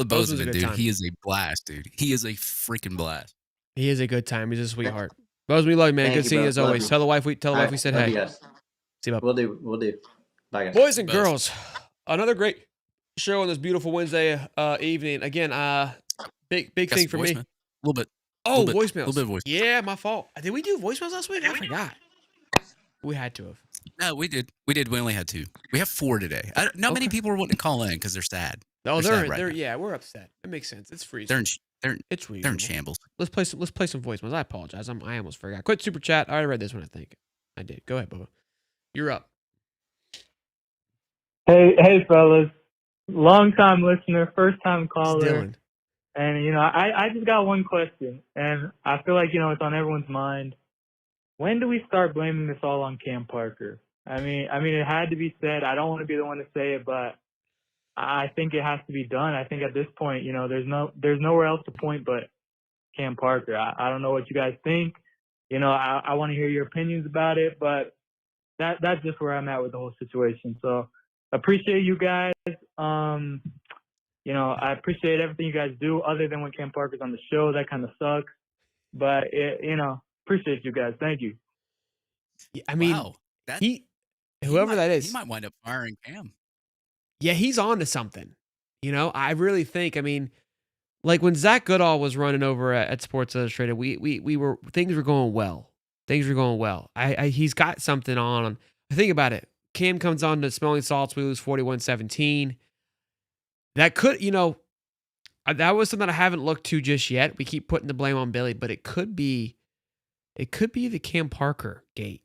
Bozeman, dude. Time. He is a blast, dude. He is a freaking blast. He is a good time. He's a sweetheart. Bozeman, we love you, man. Thank good you, seeing you bro. as Love always. you. Tell the wife we said Love hey. you guys. See you, bud. We'll do. Bye, guys. Boys and girls, another great show on this beautiful Wednesday evening. Again, big thing for me. A little bit. Oh, voicemails. voicemails. A little bit of voicemails. Yeah, my fault. Did we do voicemails last week? I forgot. We had to have. No, we did. We only had 2. We have 4 today. Not many people are wanting to call in because they're sad. Oh, sad right they're now. yeah, we're upset. It makes sense. It's freezing. It's reasonable. They're in shambles. Let's play some voicemails. I apologize. I almost forgot. Quit super chat. I already read this one. I think I did. Go ahead, Bubba. You're up. Hey, fellas. Long time listener, first time caller. Dylan. And I just got one question, and I feel like it's on everyone's mind. When do we start blaming this all on Cam Parker? I mean, it had to be said. I don't want to be the one to say it, but I think it has to be done. I think at this point, there's nowhere else to point but Cam Parker. I don't know what you guys think. I want to hear your opinions about it, but that's just where I'm at with the whole situation. So appreciate you guys. I appreciate everything you guys do other than when Cam Parker's on the show. That kind of sucks. But, appreciate you guys. Thank you. Yeah, I mean, wow. Whoever that is. He might wind up firing Cam. Yeah, he's on to something. I really think, like when Zach Goodall was running over at Sports Illustrated, things were going well. He's got something on. Think about it. Cam comes on to Smelling Salts. We lose 41-17. That could, that was something I haven't looked to just yet. We keep putting the blame on Billy, but it could be the Cam Parker gate.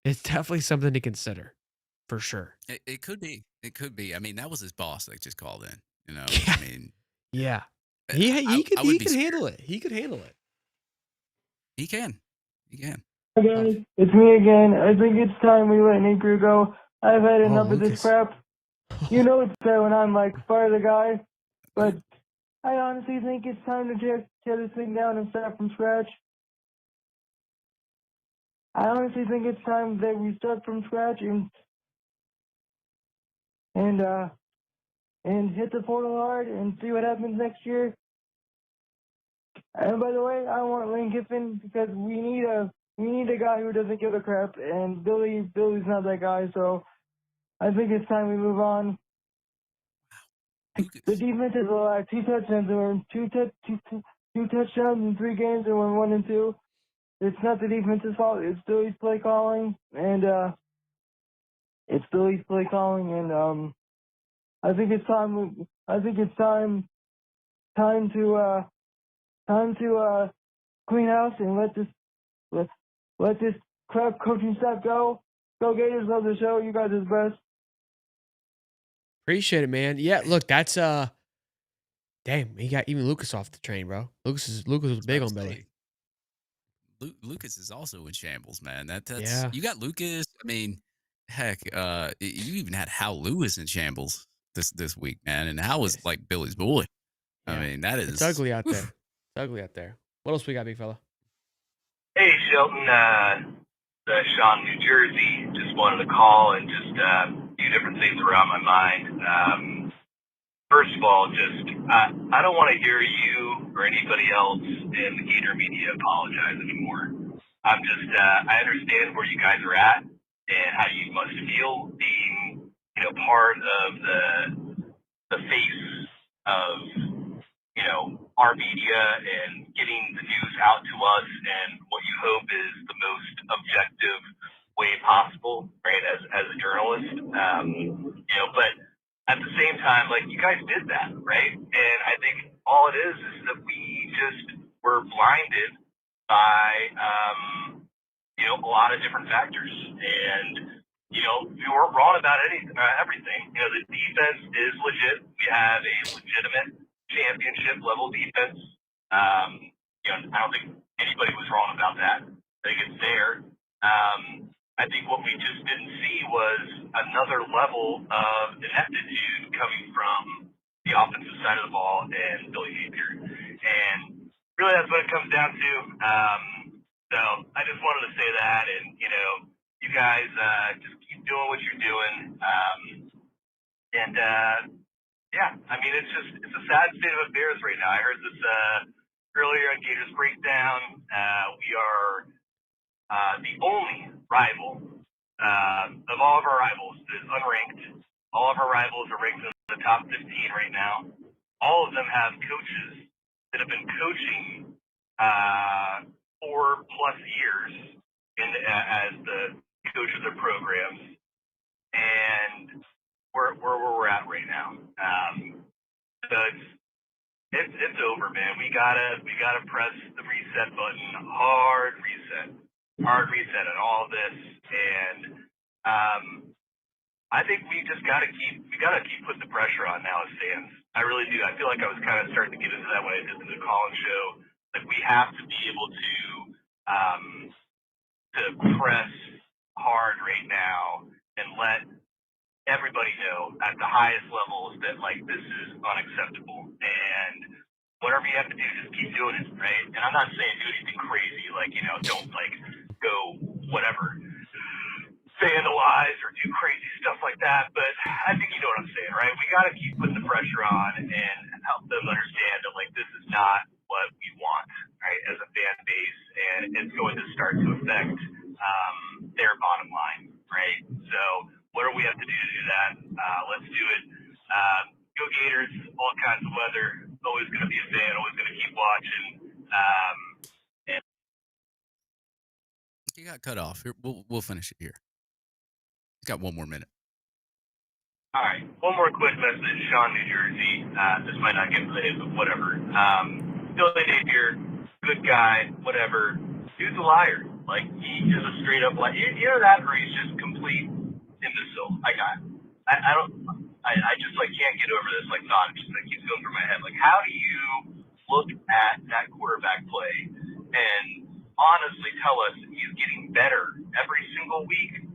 It's definitely something to consider, for sure. It could be. It could be. I mean, that was his boss that just called in. Yeah. I mean, yeah. He could handle it. He could handle it. He can. Hi guys, it's me again. I think it's time we let Nick Crew go. I've had enough of this crap. It's sad when I'm like, fire the guy. But I honestly think it's time to tear this thing down and start from scratch. I honestly think it's time that we start from scratch and hit the portal hard and see what happens next year. And by the way, I want Lane Kiffin because we need a guy who doesn't give a crap, and Billy's not that guy. So I think it's time we move on. The defense is alive. 2 touchdowns and two touchdowns in 3 games, and we're 1-2. It's not the defense's fault. It's Billy's play calling, and I think it's time. I think it's time to clean house and let this crap coaching staff go. Go Gators! Love the show. You guys are the best. Appreciate it, man. Yeah, look, that's damn, he got even Lucas off the train, bro. Lucas was big on Billy. Lucas is also in shambles, man. That's yeah. You got Lucas. I mean, heck, you even had Hal Lewis in shambles this week, man. And Hal was like Billy's boy. Yeah. I mean, it's ugly out there. It's ugly out there. What else we got, big fella? Hey, Shelton. Sean, New Jersey. Just wanted to call and just a few different things around my mind. First of all, I don't want to hear you or anybody else in the Gator media apologize anymore. I understand where you guys are at and how you must feel being, part of the face of, our media and getting the news out to us and what you hope is the most objective way possible, right, as a journalist. But at the same time, like, you guys did that, right? And I think all it is that we just were blinded by, a lot of different factors. And, we weren't wrong about everything. The defense is legit. We have a legitimate championship level defense. I don't think anybody was wrong about that. I think it's there. I think what we just didn't see was another level of ineptitude coming from the offensive side of the ball and Billy Napier. And really that's what it comes down to. So I just wanted to say that, and, you guys just keep doing what you're doing. It's a sad state of affairs right now. I heard this earlier on Gators Breakdown. We are the only rival of all of our rivals that is unranked. All of our rivals are ranked in the top 15 right now. All of them have coaches that have been coaching 4+ years as the coach of their programs, and where we're at right now. So it's over, man. We gotta press the reset button, hard reset on all this, and I think we gotta keep putting the pressure on now as fans. I really do. I feel like I was kind of starting to get into that when I did the Collins show. Like, we have to be able to press hard right now and let everybody know at the highest levels that, like, this is unacceptable. And whatever you have to do, just keep doing it, right? And I'm not saying do anything crazy, like, don't, like, go whatever, vandalize or do crazy stuff like that. But I think you know what I'm saying, right? We got to keep putting the pressure on and help them understand that, like, this is not what we want, right, as a fan base, and it's going to start to affect their bottom line, right? So what do we have to do to do that? Let's do it. Go Gators, all kinds of weather. Always going to be a fan, always going to keep watching. You got cut off. Here, we'll finish it here. You got one more minute. All right. One more quick message. Sean, New Jersey. This might not get played, but whatever. Billy Napier, good guy, whatever. Dude's a liar. Like, he is a straight up liar. Either that or he's just complete imbecile. I just, like, can't get over this, like, thought. It just, like, keeps going through my head. Like, how do you look at that quarterback play and honestly tell us he's getting better every single week?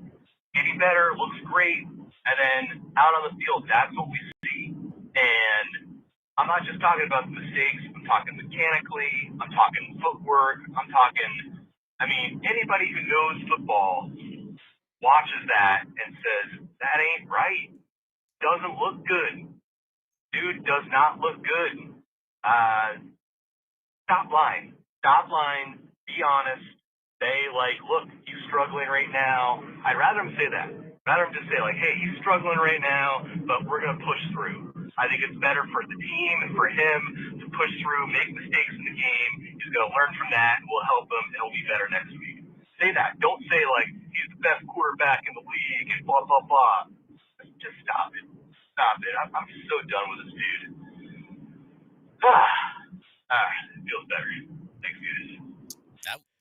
Getting better, looks great, and then out on the field, that's what we see. And I'm not just talking about the mistakes. I'm talking mechanically. I'm talking footwork. Anybody who knows football watches that and says, that ain't right. Doesn't look good. Dude does not look good. Stop lying. Be honest. Say, like, look, he's struggling right now. I'd rather him say that. Rather him just say, like, hey, he's struggling right now, but we're going to push through. I think it's better for the team and for him to push through, make mistakes in the game. He's going to learn from that. We'll help him, and he'll be better next week. Say that. Don't say, like, he's the best quarterback in the league and blah, blah, blah. Just stop it. I'm so done with this dude. It feels better. Thanks, guys.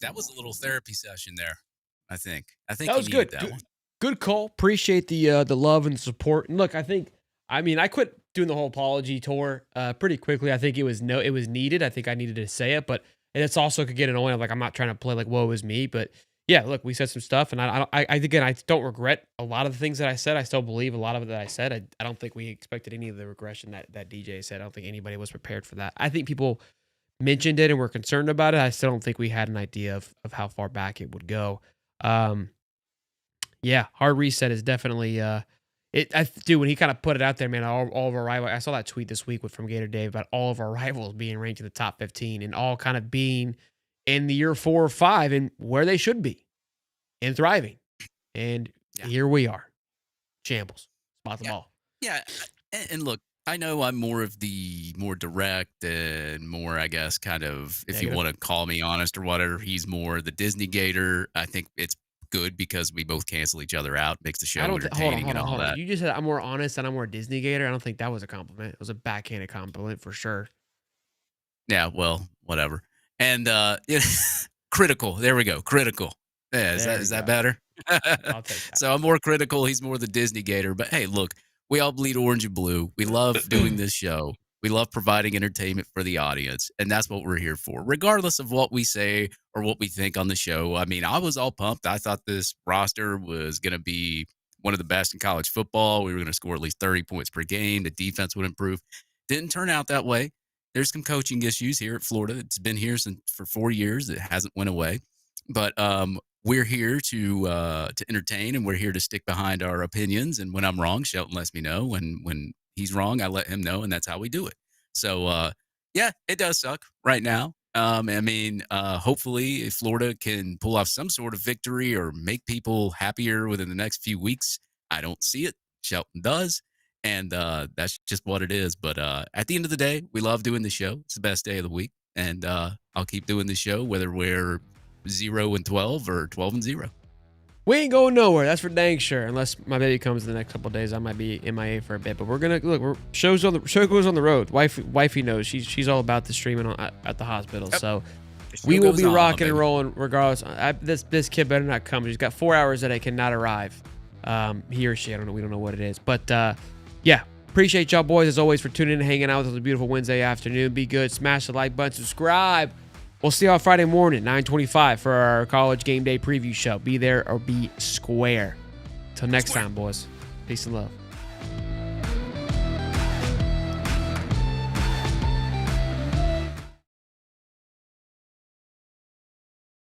That was a little therapy session there. I think that was good. Good call. Appreciate the love and support. And look, I quit doing the whole apology tour pretty quickly. I think it was needed. I think I needed to say it, but it's also could get annoying. Like, I'm not trying to play like woe is me, but yeah, look, we said some stuff, and I don't regret a lot of the things that I said. I still believe a lot of it that I said. I don't think we expected any of the regression that DJ said. I don't think anybody was prepared for that. I think people mentioned it and were concerned about it. I still don't think we had an idea of how far back it would go. Yeah, hard reset is definitely when he kind of put it out there, man, all of our rivals. I saw that tweet this week from Gator Dave about all of our rivals being ranked in the top 15 and all kind of being in the year 4 or 5 and where they should be and thriving. And here we are. Shambles. Spot the ball. Yeah. And look, I know I'm more of the more direct and more, I guess, kind of, if you want to call me honest or whatever, he's more the Disney Gator. I think it's good because we both cancel each other out, makes the I show don't entertaining and all that. You just said I'm more honest and I'm more Disney Gator. I don't think that was a compliment. It was a backhanded compliment for sure. Yeah, well, whatever. And critical. There we go. Critical. Yeah, There we is that go. better? I'll take that. So I'm more critical. He's more the Disney Gator. But hey, look, we all bleed orange and blue. We love doing this show. We love providing entertainment for the audience, and that's what we're here for, regardless of what we say or what we think on the show. I mean, I was all pumped. I thought this roster was going to be one of the best in college football. We were going to score at least 30 points per game. The defense would improve. Didn't turn out that way. There's some coaching issues here at Florida. It's been here for 4 years. It hasn't went away. But we're here to entertain, and we're here to stick behind our opinions. And when I'm wrong, Shelton lets me know. When he's wrong, I let him know, and that's how we do it. So yeah, it does suck right now. I mean, hopefully, if Florida can pull off some sort of victory or make people happier within the next few weeks, I don't see it. Shelton does. And that's just what it is. But at the end of the day, we love doing the show. It's the best day of the week. And I'll keep doing the show, whether we're 0-12 or 12-0. We ain't going nowhere. That's for dang sure. Unless my baby comes in the next couple of days, I might be MIA for a bit. But we're gonna look. Show goes on the road. Wifey knows. She's all about the streaming at the hospital. Yep. So The we show will goes be on, rocking baby. and rolling regardless. This kid better not come. She's got 4 hours that I cannot arrive. He or she. I don't know. We don't know what it is. But yeah. Appreciate y'all boys as always for tuning in and hanging out with us on a beautiful Wednesday afternoon. Be good. Smash the like button. Subscribe. We'll see y'all Friday morning, 9:25 for our college game day preview show. Be there or be square. Till next time, boys. Peace and love.